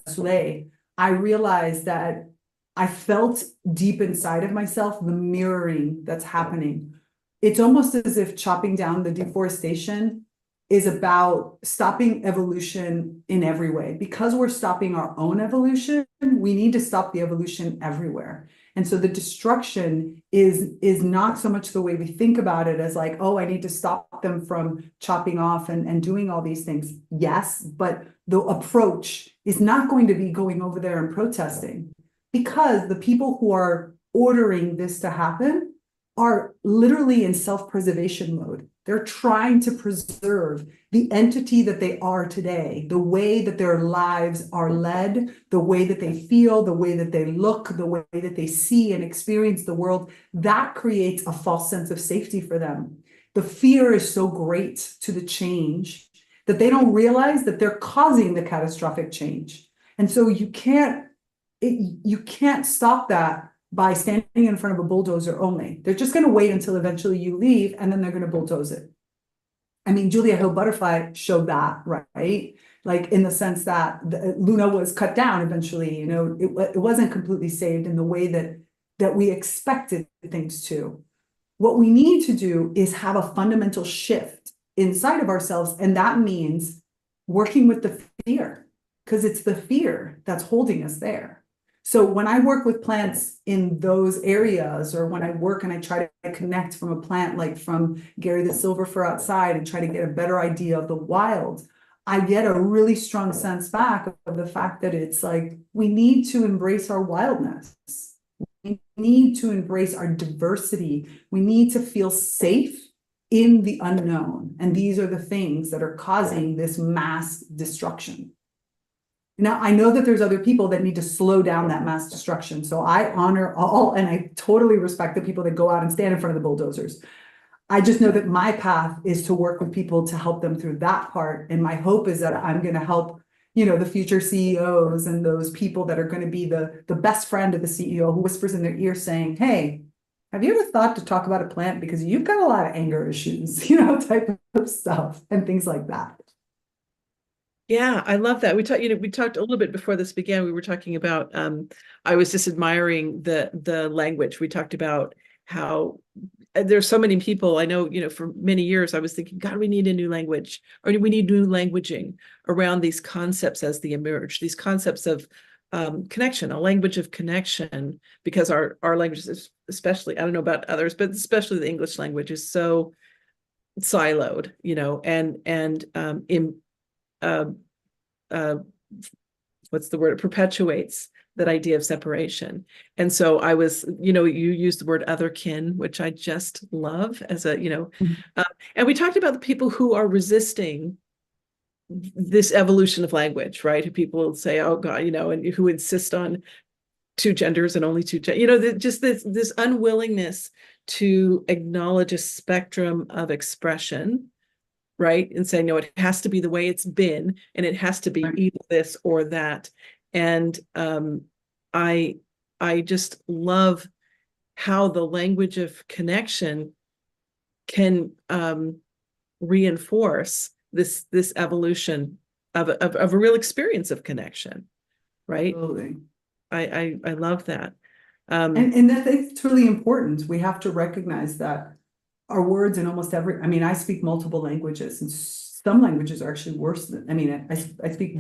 Soule, I realized that I felt deep inside of myself the mirroring that's happening. It's almost as if chopping down the deforestation is about stopping evolution in every way. Because we're stopping our own evolution, we need to stop the evolution everywhere. And so the destruction is not so much the way we think about it as like, oh, I need to stop them from chopping off and doing all these things. Yes, but the approach is not going to be going over there and protesting, because the people who are ordering this to happen are literally in self-preservation mode. They're trying to preserve the entity that they are today, the way that their lives are led, the way that they feel, the way that they look, the way that they see and experience the world. That creates a false sense of safety for them. The fear is so great to the change that they don't realize that they're causing the catastrophic change. And so you can't stop that by standing in front of a bulldozer only. They're just going to wait until eventually you leave, and then they're going to bulldoze it. I mean, Julia Hill Butterfly showed that, right? Like in the sense that Luna was cut down eventually, it wasn't completely saved in the way that we expected things to. What we need to do is have a fundamental shift inside of ourselves, and that means working with the fear, because it's the fear that's holding us there. So when I work with plants in those areas, or when I work and I try to connect from a plant, like from Gary the Silver Fir outside, and try to get a better idea of the wild, I get a really strong sense back of the fact that it's like, we need to embrace our wildness. We need to embrace our diversity. We need to feel safe in the unknown. And these are the things that are causing this mass destruction. Now, I know that there's other people that need to slow down that mass destruction. So I honor all, and I totally respect the people that go out and stand in front of the bulldozers. I just know that my path is to work with people to help them through that part. And my hope is that I'm going to help, the future CEOs and those people that are going to be the best friend of the CEO who whispers in their ear saying, hey, have you ever thought to talk about a plant? Because you've got a lot of anger issues, type of stuff and things like that. Yeah, I love that. We talked a little bit before this began. We were talking about I was just admiring the language. We talked about how there's so many people I know, for many years I was thinking, God, we need a new language, or we need new languaging around these concepts as they emerge, these concepts of connection, a language of connection, because our language is, especially, I don't know about others, but especially the English language, is so siloed, what's the word? It perpetuates that idea of separation. And so I was, you used the word otherkin, which I just love as a, and we talked about the people who are resisting this evolution of language, right? Who people say, oh God, and who insist on two genders and only two, you know, just this unwillingness to acknowledge a spectrum of expression, right? And saying, no, it has to be the way it's been, and it has to be either this or that. And I just love how the language of connection can reinforce this evolution of a real experience of connection, right? Absolutely. I love that. And that it's really important. We have to recognize that our words in almost every, I mean, I speak multiple languages, and some languages are actually worse than, I mean, I speak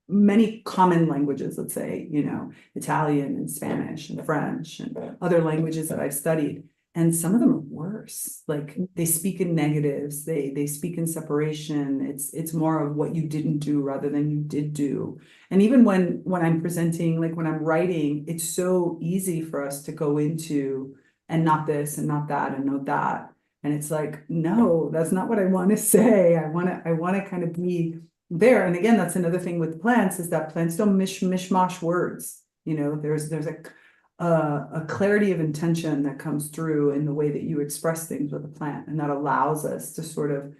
many common languages, let's say, you know, Italian and Spanish and French and other languages that I've studied. And some of them are worse. Like they speak in negatives, they speak in separation. It's more of what you didn't do rather than you did do. And even when I'm presenting, like when I'm writing, it's so easy for us to go into and not this and not that and not that. And it's like, no, that's not what I want to say. I want to kind of be there. And again, that's another thing with plants, is that plants don't mishmash words. You know, there's a clarity of intention that comes through in the way that you express things with a plant, and that allows us to sort of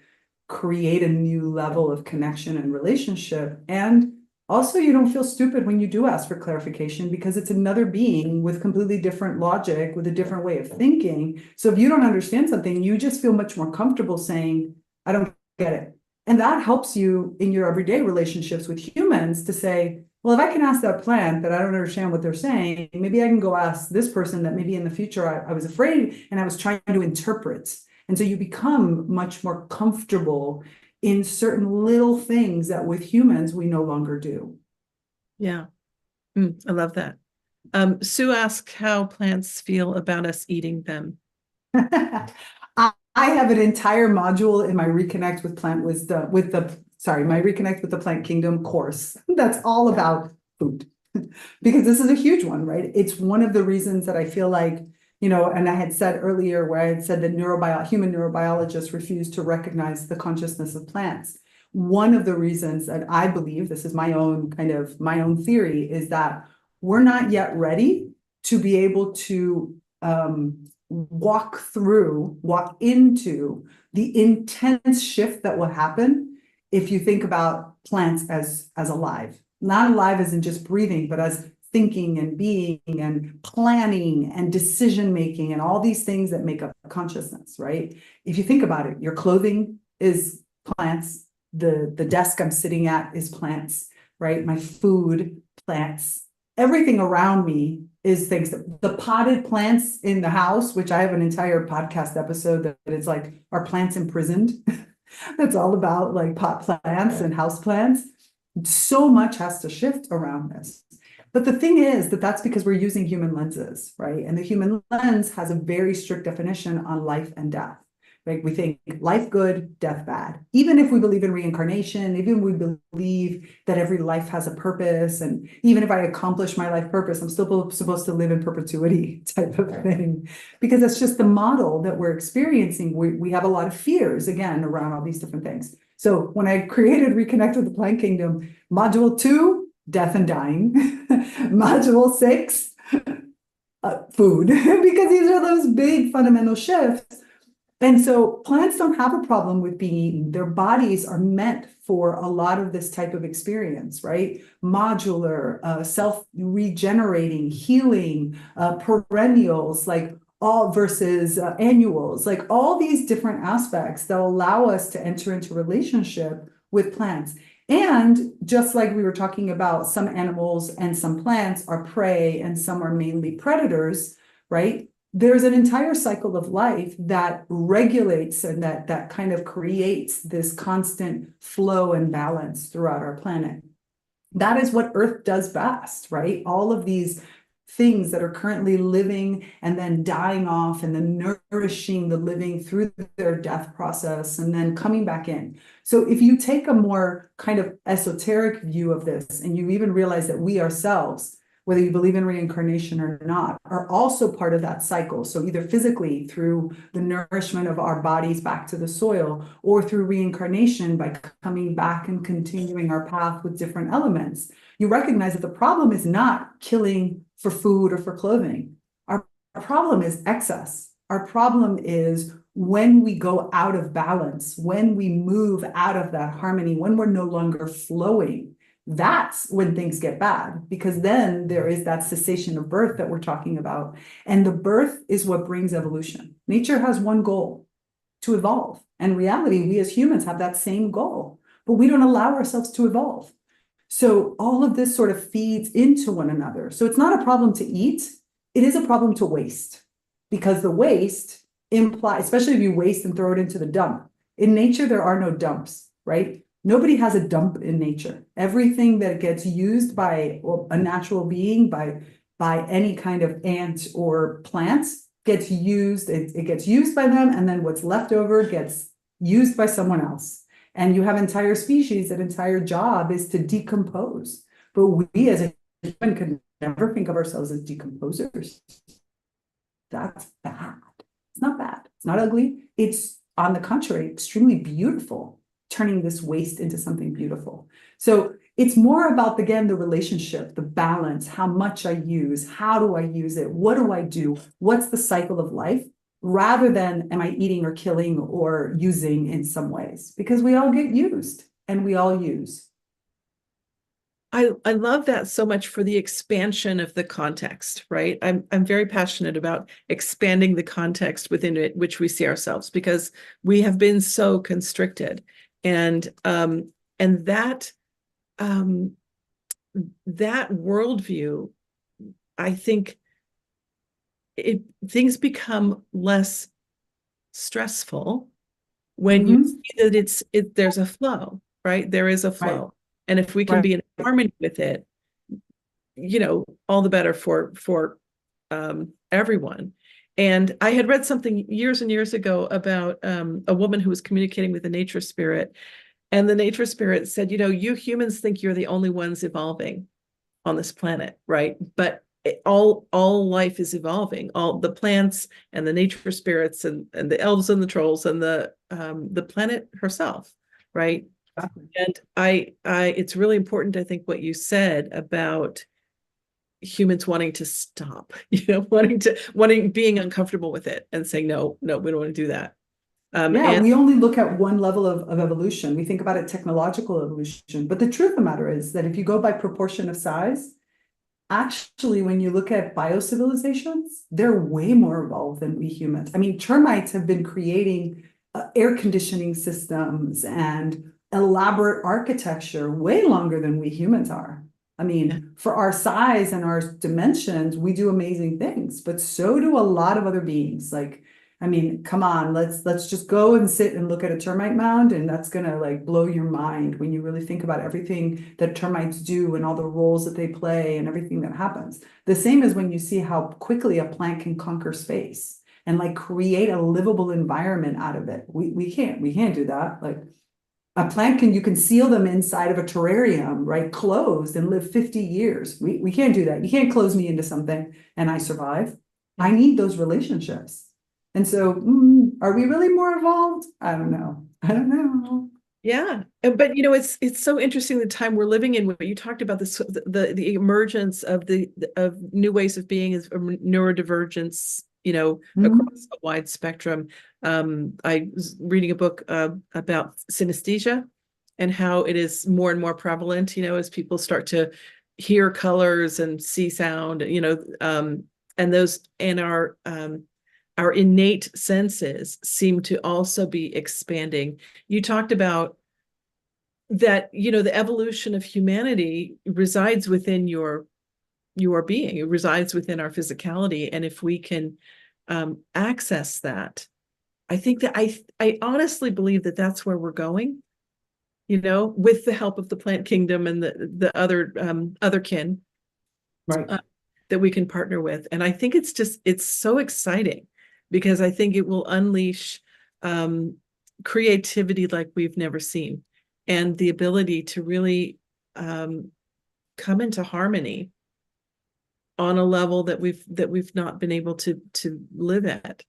create a new level of connection and relationship. And also, you don't feel stupid when you do ask for clarification, because it's another being with completely different logic, with a different way of thinking. So if you don't understand something, you just feel much more comfortable saying, I don't get it. And that helps you in your everyday relationships with humans to say, well, if I can ask that plant that I don't understand what they're saying, maybe I can go ask this person that maybe in the future I was afraid and I was trying to interpret. And so you become much more comfortable in certain little things that with humans we no longer do. Yeah, I love that. Sue asks how plants feel about us eating them. I have an entire module in my Reconnect with Plant Wisdom, my Reconnect with the Plant Kingdom course that's all about food. Because this is a huge one, right? It's one of the reasons that I feel like, you know, and I had said earlier where I had said that human neurobiologists refuse to recognize the consciousness of plants. One of the reasons that I believe, this is my own theory, is that we're not yet ready to be able to walk into the intense shift that will happen if you think about plants as alive. Not alive as in just breathing, but as thinking and being and planning and decision making and all these things that make up consciousness, right? If you think about it, your clothing is plants, the desk I'm sitting at is plants, right? My food, plants, everything around me is things that the potted plants in the house, which I have an entire podcast episode that it's like, are plants imprisoned? That's all about like pot plants and house plants. So much has to shift around this. But the thing is that that's because we're using human lenses, right? And the human lens has a very strict definition on life and death, right? We think life good, death bad. Even if we believe in reincarnation, even if we believe that every life has a purpose, and even if I accomplish my life purpose, I'm still supposed to live in perpetuity type of thing, because that's just the model that we're experiencing. We have a lot of fears, again, around all these different things. So when I created Reconnect with the Plant Kingdom, module 2, death and dying, module 6, food, because these are those big fundamental shifts. And so plants don't have a problem with being eaten. Their bodies are meant for a lot of this type of experience, right? Modular, self-regenerating, healing, perennials, like all versus annuals, like all these different aspects that allow us to enter into relationship with plants. And just like we were talking about, some animals and some plants are prey and some are mainly predators, right? There's an entire cycle of life that regulates and that kind of creates this constant flow and balance throughout our planet. That is what Earth does best, right? All of these things that are currently living and then dying off and then nourishing the living through their death process and then coming back in. So if you take a more kind of esoteric view of this, and you even realize that we ourselves, whether you believe in reincarnation or not, are also part of that cycle. So either physically through the nourishment of our bodies back to the soil, or through reincarnation by coming back and continuing our path with different elements, you recognize that the problem is not killing for food or for clothing. Our problem is excess. Our problem is when we go out of balance, when we move out of that harmony, when we're no longer flowing, that's when things get bad, because then there is that cessation of birth that we're talking about. And the birth is what brings evolution. Nature has one goal, to evolve. And in reality, we as humans have that same goal, but we don't allow ourselves to evolve. So all of this sort of feeds into one another. So it's not a problem to eat, it is a problem to waste, because the waste implies, especially if you waste and throw it into the dump. In nature, there are no dumps, right? Nobody has a dump in nature. Everything that gets used by a natural being, by any kind of ant or plant, gets used, it gets used by them, and then what's left over gets used by someone else. And you have entire species that entire job is to decompose. But we as a human could never think of ourselves as decomposers. That's bad. It's not bad. It's not ugly. It's, on the contrary, extremely beautiful, turning this waste into something beautiful. So it's more about, again, the relationship, the balance, how much I use, how do I use it, what do I do, what's the cycle of life, rather than am I eating or killing or using in some ways, because we all get used and we all use. I love that so much for the expansion of the context, right? I'm very passionate about expanding the context within it, which we see ourselves, because we have been so constricted. And that that worldview, I think things become less stressful when you see that there's a flow, right? There is a flow. Right. And if we can be in harmony with it, all the better for everyone. And I had read something years and years ago about a woman who was communicating with a nature spirit. And the nature spirit said, you humans think you're the only ones evolving on this planet, right? But all life is evolving. All the plants and the nature spirits and the elves and the trolls and the planet herself, right? And it's really important, I think, what you said about humans wanting to stop, being uncomfortable with it and saying, no, we don't want to do that. We only look at one level of evolution. We think about it technological evolution, but the truth of the matter is that if you go by proportion of size, actually, when you look at biocivilizations, they're way more evolved than we humans. I mean, termites have been creating air conditioning systems and elaborate architecture way longer than we humans are. I mean, for our size and our dimensions, we do amazing things, but so do a lot of other beings. Like, I mean, come on, let's just go and sit and look at a termite mound, and that's gonna like blow your mind when you really think about everything that termites do and all the roles that they play and everything that happens. The same as when you see how quickly a plant can conquer space and like create a livable environment out of it. We can't do that. Like, a plant you can seal them inside of a terrarium, right? Closed, and live 50 years. We can't do that. You can't close me into something and I survive. I need those relationships. And so are we really more evolved? I don't know. Yeah. But it's so interesting the time we're living in, where you talked about this, the emergence of new ways of being, is neurodivergence, across a wide spectrum. I was reading a book about synesthesia and how it is more and more prevalent, as people start to hear colors and see sound, and those, and our innate senses seem to also be expanding. You talked about that, the evolution of humanity resides within your being. It resides within our physicality. And if we can access that, I think that I honestly believe that that's where we're going, with the help of the plant kingdom and the other kin, right, that we can partner with. And I think it's so exciting, because I think it will unleash creativity like we've never seen, and the ability to really come into harmony on a level that we've not been able to live at,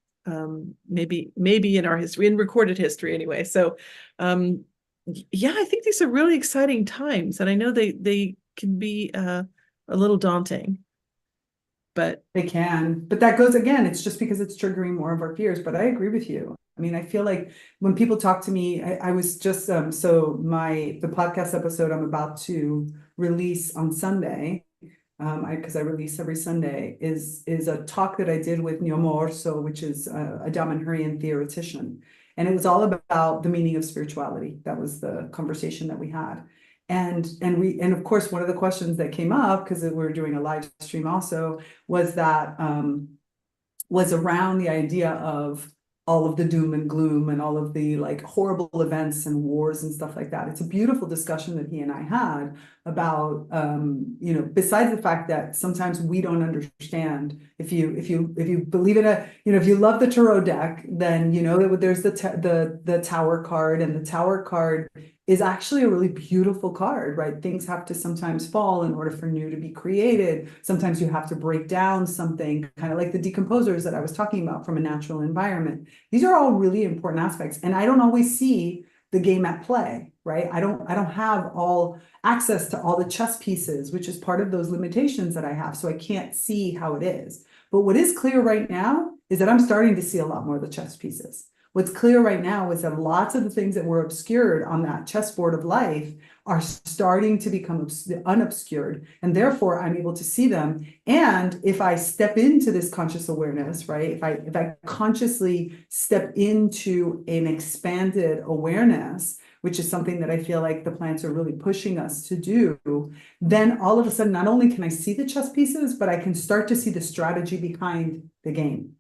maybe in our history, in recorded history anyway. So yeah, I think these are really exciting times, and I know they can be a little daunting. but They can, but that goes again, it's just because it's triggering more of our fears, but I agree with you. I mean, I feel like when people talk to me, I was just, the podcast episode I'm about to release on Sunday, because I release every Sunday, is a talk that I did with Nyomo Orso, which is a Damanhurian theoretician. And it was all about the meaning of spirituality. That was the conversation that we had. And of course, one of the questions that came up, because we were doing a live stream also, was that was around the idea of all of the doom and gloom and all of the like horrible events and wars and stuff like that. It's a beautiful discussion that he and I had about besides the fact that sometimes we don't understand. If you believe in if you love the tarot deck, then there's the tower card, and the tower card is actually a really beautiful card, right? Things have to sometimes fall in order for new to be created. Sometimes you have to break down something, kind of like the decomposers that I was talking about from a natural environment. These are all really important aspects, and I don't always see the game at play, right? I don't have all access to all the chess pieces, which is part of those limitations that I have, so I can't see how it is. But what is clear right now is that I'm starting to see a lot more of the chess pieces. What's clear right now is that lots of the things that were obscured on that chessboard of life are starting to become unobscured, and therefore I'm able to see them. And if I step into this conscious awareness, right, if I consciously step into an expanded awareness, which is something that I feel like the plants are really pushing us to do, then all of a sudden, not only can I see the chess pieces, but I can start to see the strategy behind the game.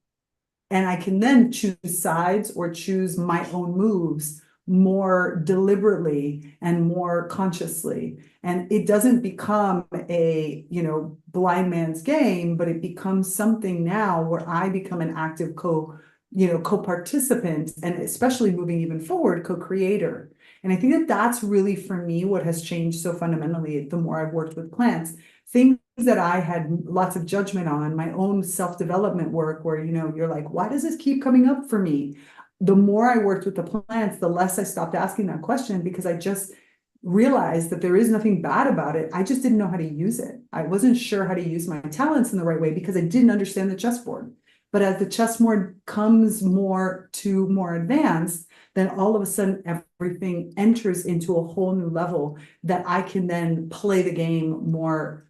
And I can then choose sides or choose my own moves more deliberately and more consciously. And it doesn't become a, blind man's game, but it becomes something now where I become an active co-participant, and especially moving even forward, co-creator. And I think that that's really, for me, what has changed so fundamentally the more I've worked with plants. Things that I had lots of judgment on, my own self-development work, where, you're like, why does this keep coming up for me? The more I worked with the plants, the less I stopped asking that question, because I just realized that there is nothing bad about it. I just didn't know how to use it. I wasn't sure how to use my talents in the right way because I didn't understand the chessboard. But as the chessboard comes more advanced, then all of a sudden everything enters into a whole new level that I can then play the game more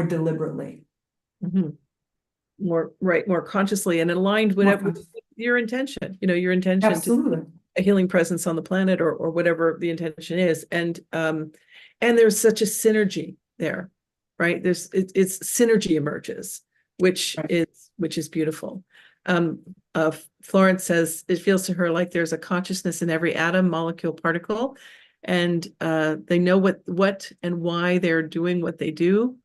deliberately. Mm-hmm. More consciously and aligned with your intention, your intention. Absolutely. To a healing presence on the planet, or whatever the intention is. And there's such a synergy there, right? It's synergy emerges, which is beautiful. Florence says it feels to her like there's a consciousness in every atom, molecule, particle, and they know what and why they're doing what they do,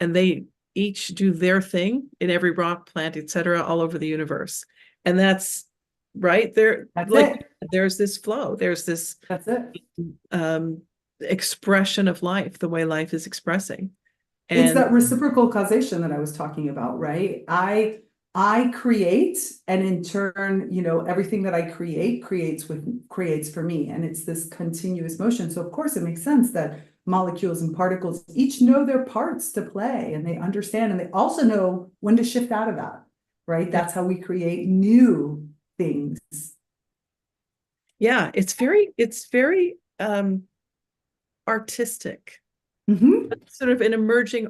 and they each do their thing in every rock, plant, etc., all over the universe. And that's right there. There's this flow. There's this. That's it. Expression of life, the way life is expressing. And it's that reciprocal causation that I was talking about, right? I create, and in turn, everything that I create creates for me. And it's this continuous motion. So of course it makes sense that molecules and particles each know their parts to play, and they understand, and they also know when to shift out of that, right? That's how we create new things. Yeah, it's very artistic. Mm-hmm. Sort of an emerging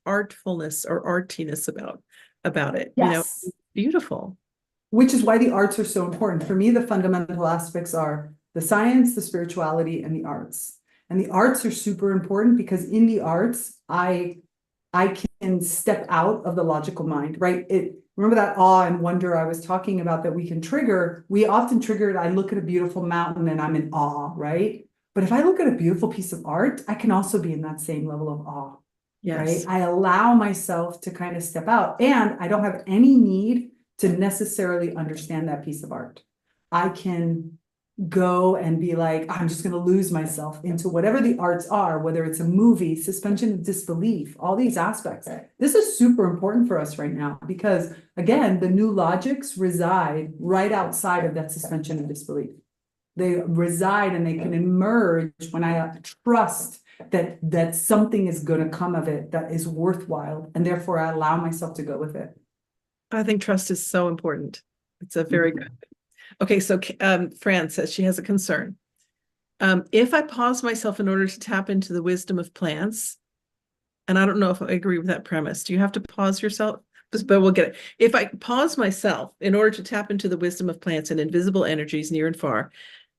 artfulness or artiness about it. Yes. Beautiful. Which is why the arts are so important. For me, the fundamental aspects are the science, the spirituality, and the arts. And the arts are super important because in the arts, I can step out of the logical mind, right? Remember that awe and wonder I was talking about that we can trigger? We often trigger it. I look at a beautiful mountain and I'm in awe, right? But if I look at a beautiful piece of art, I can also be in that same level of awe, right? I allow myself to kind of step out, and I don't have any need to necessarily understand that piece of art. I can go and be like, I'm just going to lose myself into whatever the arts are, whether it's a movie, suspension of disbelief, all these aspects. This is super important for us right now because, again, the new logics reside right outside of that suspension of disbelief. They reside and they can emerge when I trust that something is going to come of it that is worthwhile, and therefore I allow myself to go with it. I think trust is so important. It's a very good. Okay, so Fran says she has a concern. If I pause myself in order to tap into the wisdom of plants, and I don't know if I agree with that premise. Do you have to pause yourself? But we'll get it. If I pause myself in order to tap into the wisdom of plants and invisible energies near and far,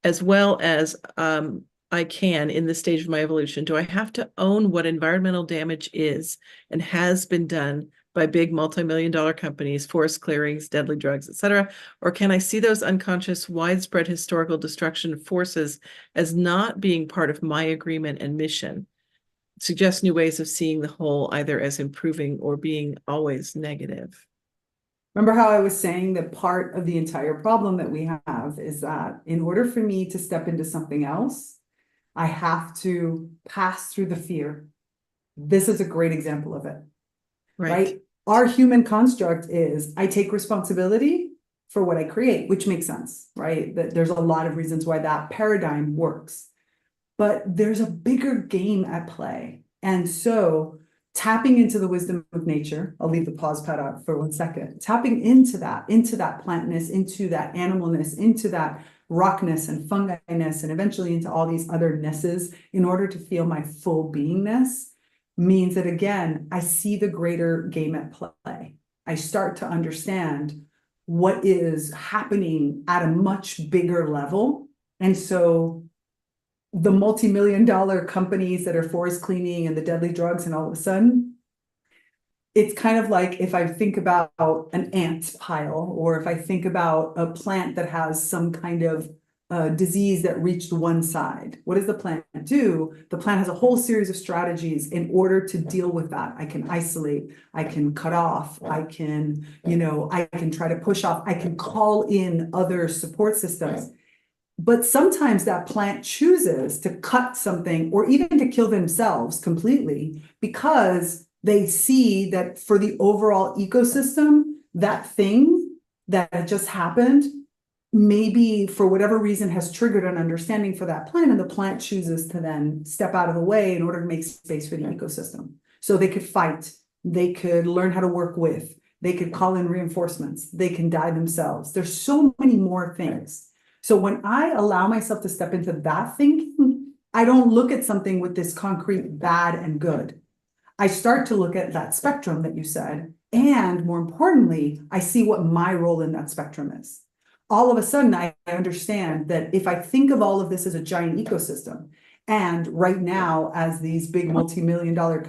as well as I can in this stage of my evolution, do I have to own what environmental damage is and has been done by big multi-million-dollar companies, forest clearings, deadly drugs, etc.? Or can I see those unconscious, widespread historical destruction forces as not being part of my agreement and mission? Suggest new ways of seeing the whole, either as improving or being always negative. Remember how I was saying that part of the entire problem that we have is that in order for me to step into something else, I have to pass through the fear. This is a great example of it, right? Our human construct is I take responsibility for what I create, which makes sense, right? That there's a lot of reasons why that paradigm works. But there's a bigger game at play. And so tapping into the wisdom of nature, I'll leave the pause pad out for 1 second, tapping into that plantness, into that animalness, into that rockness and funginess, and eventually into all these other nesses in order to feel my full beingness means that, again, I see the greater game at play. I start to understand what is happening at a much bigger level. And so the multi-million-dollar companies that are forest cleaning and the deadly drugs, and all of a sudden, it's kind of like if I think about an ant pile, or if I think about a plant that has some kind of disease that reached one side. What does the plant do? The plant has a whole series of strategies in order to deal with that. I can isolate, I can cut off, I can, I can try to push off, I can call in other support systems. But sometimes that plant chooses to cut something or even to kill themselves completely because they see that for the overall ecosystem, that thing that just happened, maybe for whatever reason has triggered an understanding for that plant, and the plant chooses to then step out of the way in order to make space for the ecosystem. So they could fight, they could learn how to work with, they could call in reinforcements, they can die themselves. There's so many more things. So when I allow myself to step into that thinking, I don't look at something with this concrete bad and good. I start to look at that spectrum that you said, and more importantly, I see what my role in that spectrum is. All of a sudden, I understand that if I think of all of this as a giant ecosystem, and right now, as these big multi-million-dollar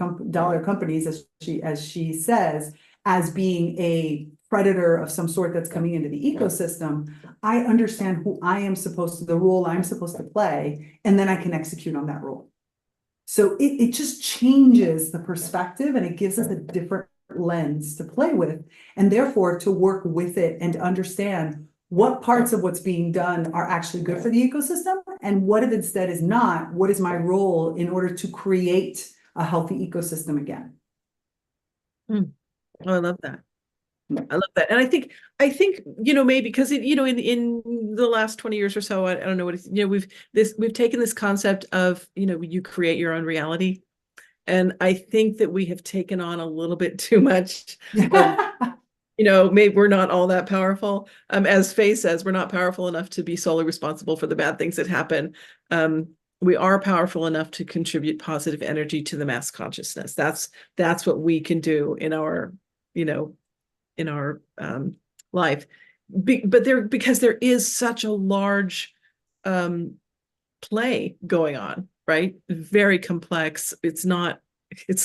companies, as she says, as being a predator of some sort that's coming into the ecosystem, I understand the role I'm supposed to play, and then I can execute on that role. So it just changes the perspective, and it gives us a different lens to play with, and therefore to work with it and to understand what parts of what's being done are actually good for the ecosystem, and what if instead is not. What is my role in order to create a healthy ecosystem again? Oh, I love that. I love that. And I think, maybe because in the last 20 years or so, I don't know what it's, we've taken this concept of, you create your own reality. And I think that we have taken on a little bit too much. Maybe we're not all that powerful. As Faye says, we're not powerful enough to be solely responsible for the bad things that happen. We are powerful enough to contribute positive energy to the mass consciousness. That's what we can do in our, life. Because there is such a large play going on, right? Very complex. It's not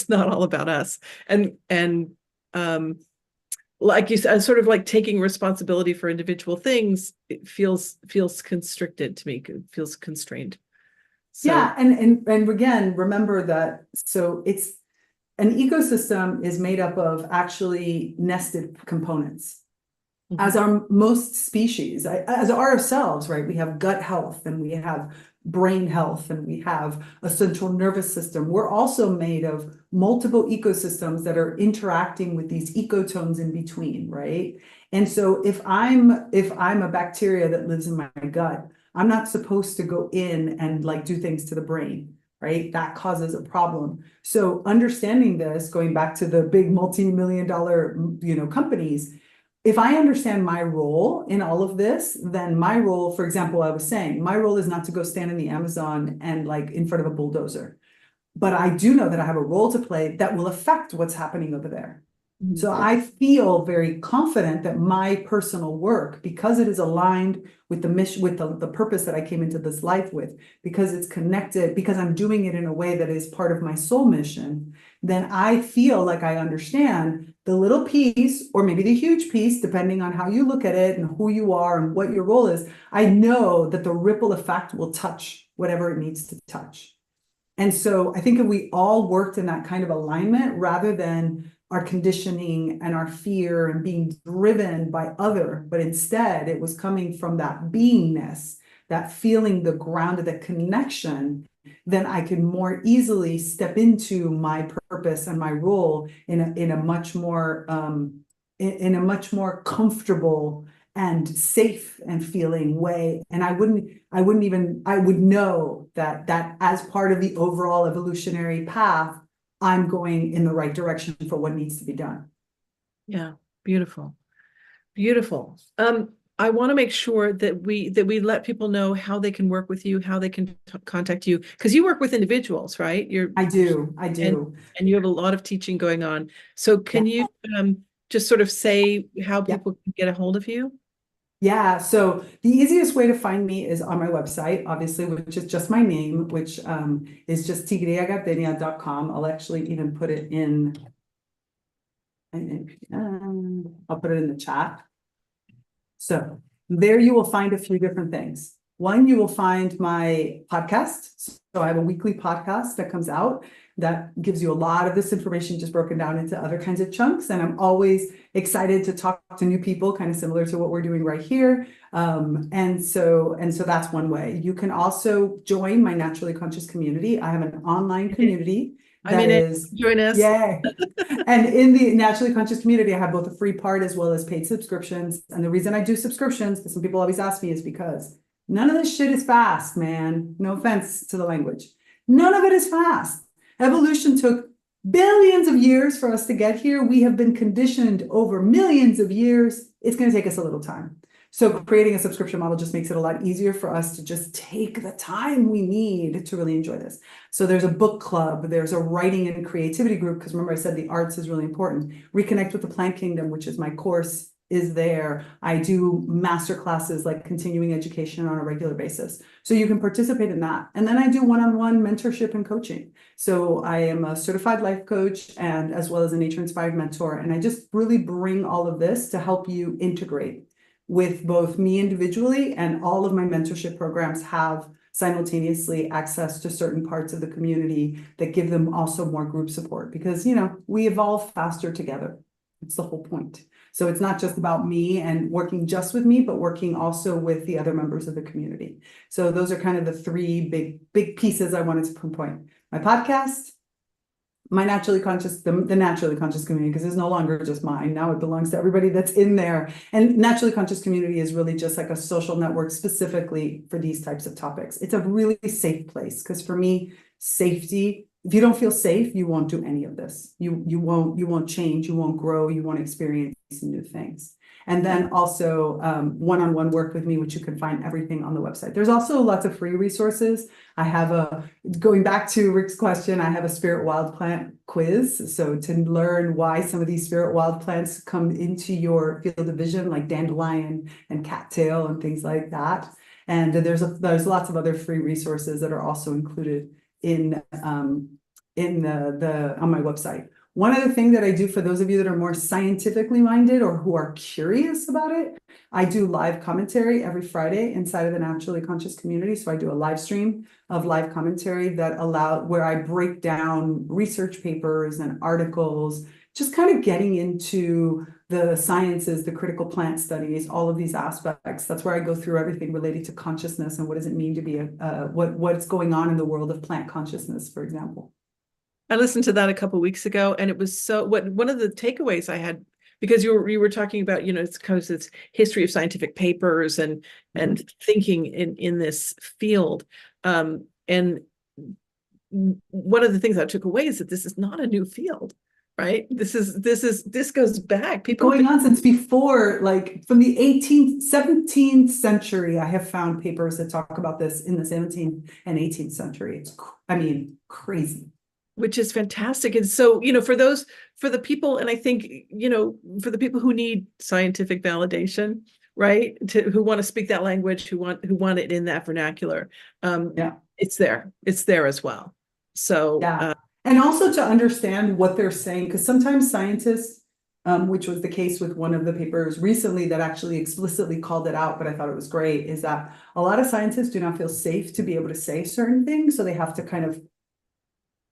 all about us. And like you said, sort of like taking responsibility for individual things, it feels constricted to me. It feels constrained. So, yeah, and again, remember that. So it's an ecosystem is made up of actually nested components. As are most species, as are ourselves, right? We have gut health, and we have brain health, and we have a central nervous system. We're also made of multiple ecosystems that are interacting with these ecotones in between, right? And so if I'm a bacteria that lives in my gut, I'm not supposed to go in and like do things to the brain, right? That causes a problem. So understanding this, going back to the big multi-million dollar, companies, if I understand my role in all of this, then my role, for example, I was saying, my role is not to go stand in the Amazon and like in front of a bulldozer. But I do know that I have a role to play that will affect what's happening over there. So I feel very confident that my personal work, because it is aligned with the mission, with the purpose that I came into this life with, because it's connected, because I'm doing it in a way that is part of my soul mission, then I feel like I understand the little piece, or maybe the huge piece, depending on how you look at it and who you are and what your role is. I know that the ripple effect will touch whatever it needs to touch. And so I think if we all worked in that kind of alignment rather than our conditioning and our fear and being driven by other, but instead it was coming from that beingness, that feeling the ground of the connection, then I could more easily step into my purpose and my role in a much more comfortable and safe and feeling way. And I would know that as part of the overall evolutionary path, I'm going in the right direction for what needs to be done. Yeah, beautiful. Beautiful. I want to make sure that we let people know how they can work with you, how they can contact you, because you work with individuals, right? I do. And you have a lot of teaching going on. So can you just sort of say how people can get a hold of you? Yeah, so the easiest way to find me is on my website, obviously, which is just my name, which is just tigrillagardenia.com. I'll actually even put it in, I'll put it in the chat. So there you will find a few different things. One, you will find my podcast. So I have a weekly podcast that comes out that gives you a lot of this information just broken down into other kinds of chunks. And I'm always excited to talk to new people, kind of similar to what we're doing right here. And so that's one way. You can also join my Naturally Conscious community. I have an online community that is, join us. Yeah. And in the Naturally Conscious community, I have both a free part as well as paid subscriptions. And the reason I do subscriptions, because some people always ask me, is because none of this shit is fast, man. No offense to the language. None of it is fast. Evolution took billions of years for us to get here. We have been conditioned over millions of years. It's going to take us a little time. So creating a subscription model just makes it a lot easier for us to just take the time we need to really enjoy this. So there's a book club, there's a writing and creativity group, because remember I said the arts is really important. Reconnect with the Plant Kingdom, which is my course, is there. I do master classes, like continuing education, on a regular basis. So you can participate in that. And then I do one-on-one mentorship and coaching. So I am a certified life coach and as well as a nature-inspired mentor. And I just really bring all of this to help you integrate with both me individually, and all of my mentorship programs have simultaneously access to certain parts of the community that give them also more group support, because, we evolve faster together. It's the whole point. So it's not just about me and working just with me, but working also with the other members of the community. So those are kind of the three big pieces I wanted to pinpoint. My podcast, my Naturally Conscious, the Naturally Conscious community, because it's no longer just mine. Now it belongs to everybody that's in there. And Naturally Conscious community is really just like a social network specifically for these types of topics. It's a really safe place, because for me, safety, if you don't feel safe, you won't do any of this. You won't change, you won't grow, you won't experience new things. And then also one-on-one work with me, which you can find everything on the website. There's also lots of free resources. I have going back to Rick's question, I have a spirit wild plant quiz. So to learn why some of these spirit wild plants come into your field of vision, like dandelion and cattail and things like that. And there's lots of other free resources that are also included in on my website. One other thing that I do for those of you that are more scientifically minded or who are curious about it, I do live commentary every Friday inside of the Naturally Conscious community. So I do a live stream of live commentary where I break down research papers and articles, just kind of getting into the sciences, the critical plant studies, all of these aspects. That's where I go through everything related to consciousness and what does it mean to be what's going on in the world of plant consciousness, for example. I listened to that a couple of weeks ago, and it was one of the takeaways I had, because you were talking about, it's kind of this history of scientific papers and thinking in this field. And one of the things I took away is that this is not a new field, right? This goes back. People have Going been, on since before, like from the 18th, 17th century, I have found papers that talk about this in the 17th and 18th century. I mean, crazy. which is fantastic. And so, for the people, and I think, for the people who need scientific validation, right? Who want to speak that language, who want it in that vernacular. Yeah. It's there as well. So, Yeah. And also to understand what they're saying, because sometimes scientists, which was the case with one of the papers recently that actually explicitly called it out, but I thought it was great, is that a lot of scientists do not feel safe to be able to say certain things. So they have to kind of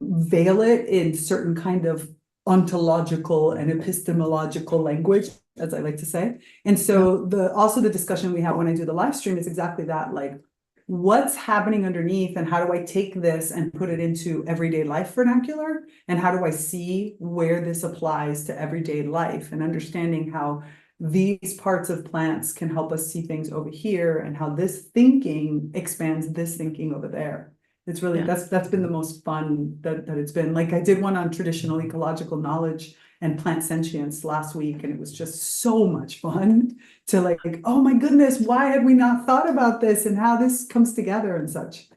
veil it in certain kind of ontological and epistemological language, as I like to say. And so also the discussion we have when I do the live stream is exactly that, like, what's happening underneath and how do I take this and put it into everyday life vernacular? And how do I see where this applies to everyday life, and understanding how these parts of plants can help us see things over here, and how this thinking expands this thinking over there. It's really, that's been the most fun that it's been. Like, I did one on traditional ecological knowledge and plant sentience last week, and it was just so much fun to like, oh my goodness, why had we not thought about this, and how this comes together and such.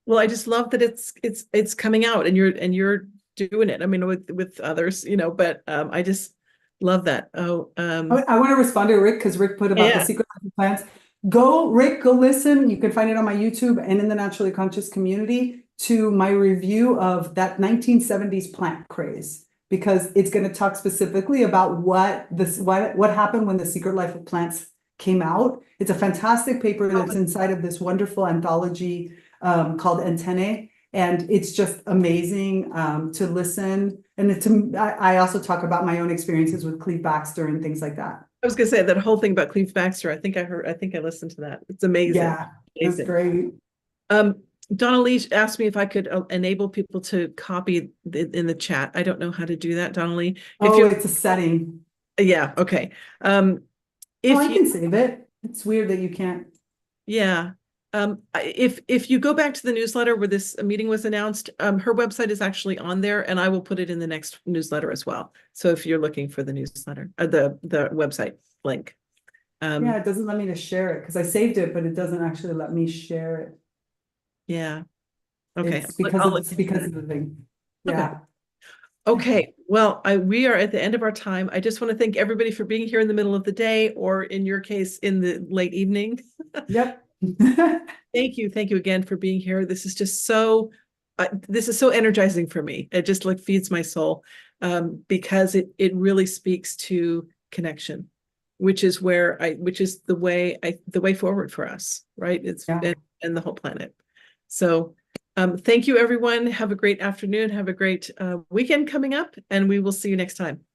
well, I just love that it's coming out, and you're doing it. I mean, with others, but I just love that. I want to respond to Rick, because Rick put about the Yeah. secret life of plants. Rick, go listen. You can find it on my YouTube and in the Naturally Conscious community, to my review of that 1970s plant craze, because it's going to talk specifically about what happened when the Secret Life of Plants came out. It's a fantastic paper that's inside of this wonderful anthology called Antennae. And it's just amazing to listen. And I also talk about my own experiences with Cleve Baxter and things like that. I was gonna say that whole thing about Cleve Baxter. I think I listened to that. It's amazing. Yeah, it's great. Donna Lee asked me if I could enable people to copy in the chat. I don't know how to do that, Donna Lee. It's a setting. Yeah, okay. If I can save it. It's weird that you can't. Yeah. If you go back to the newsletter where this meeting was announced, her website is actually on there, and I will put it in the next newsletter as well. So if you're looking for the newsletter, the website link. Yeah, it doesn't let me to share it, because I saved it, but it doesn't actually let me share it. Yeah. Okay. It's because of the thing. Yeah. Okay. Well, we are at the end of our time. I just want to thank everybody for being here in the middle of the day, or in your case, in the late evening. Yep. Thank you again for being here. This is just so energizing for me. It just like feeds my soul, because it really speaks to connection, which is the way forward for us, right? It's and the whole planet. So thank you, everyone. Have a great afternoon. Have a great weekend coming up, and we will see you next time.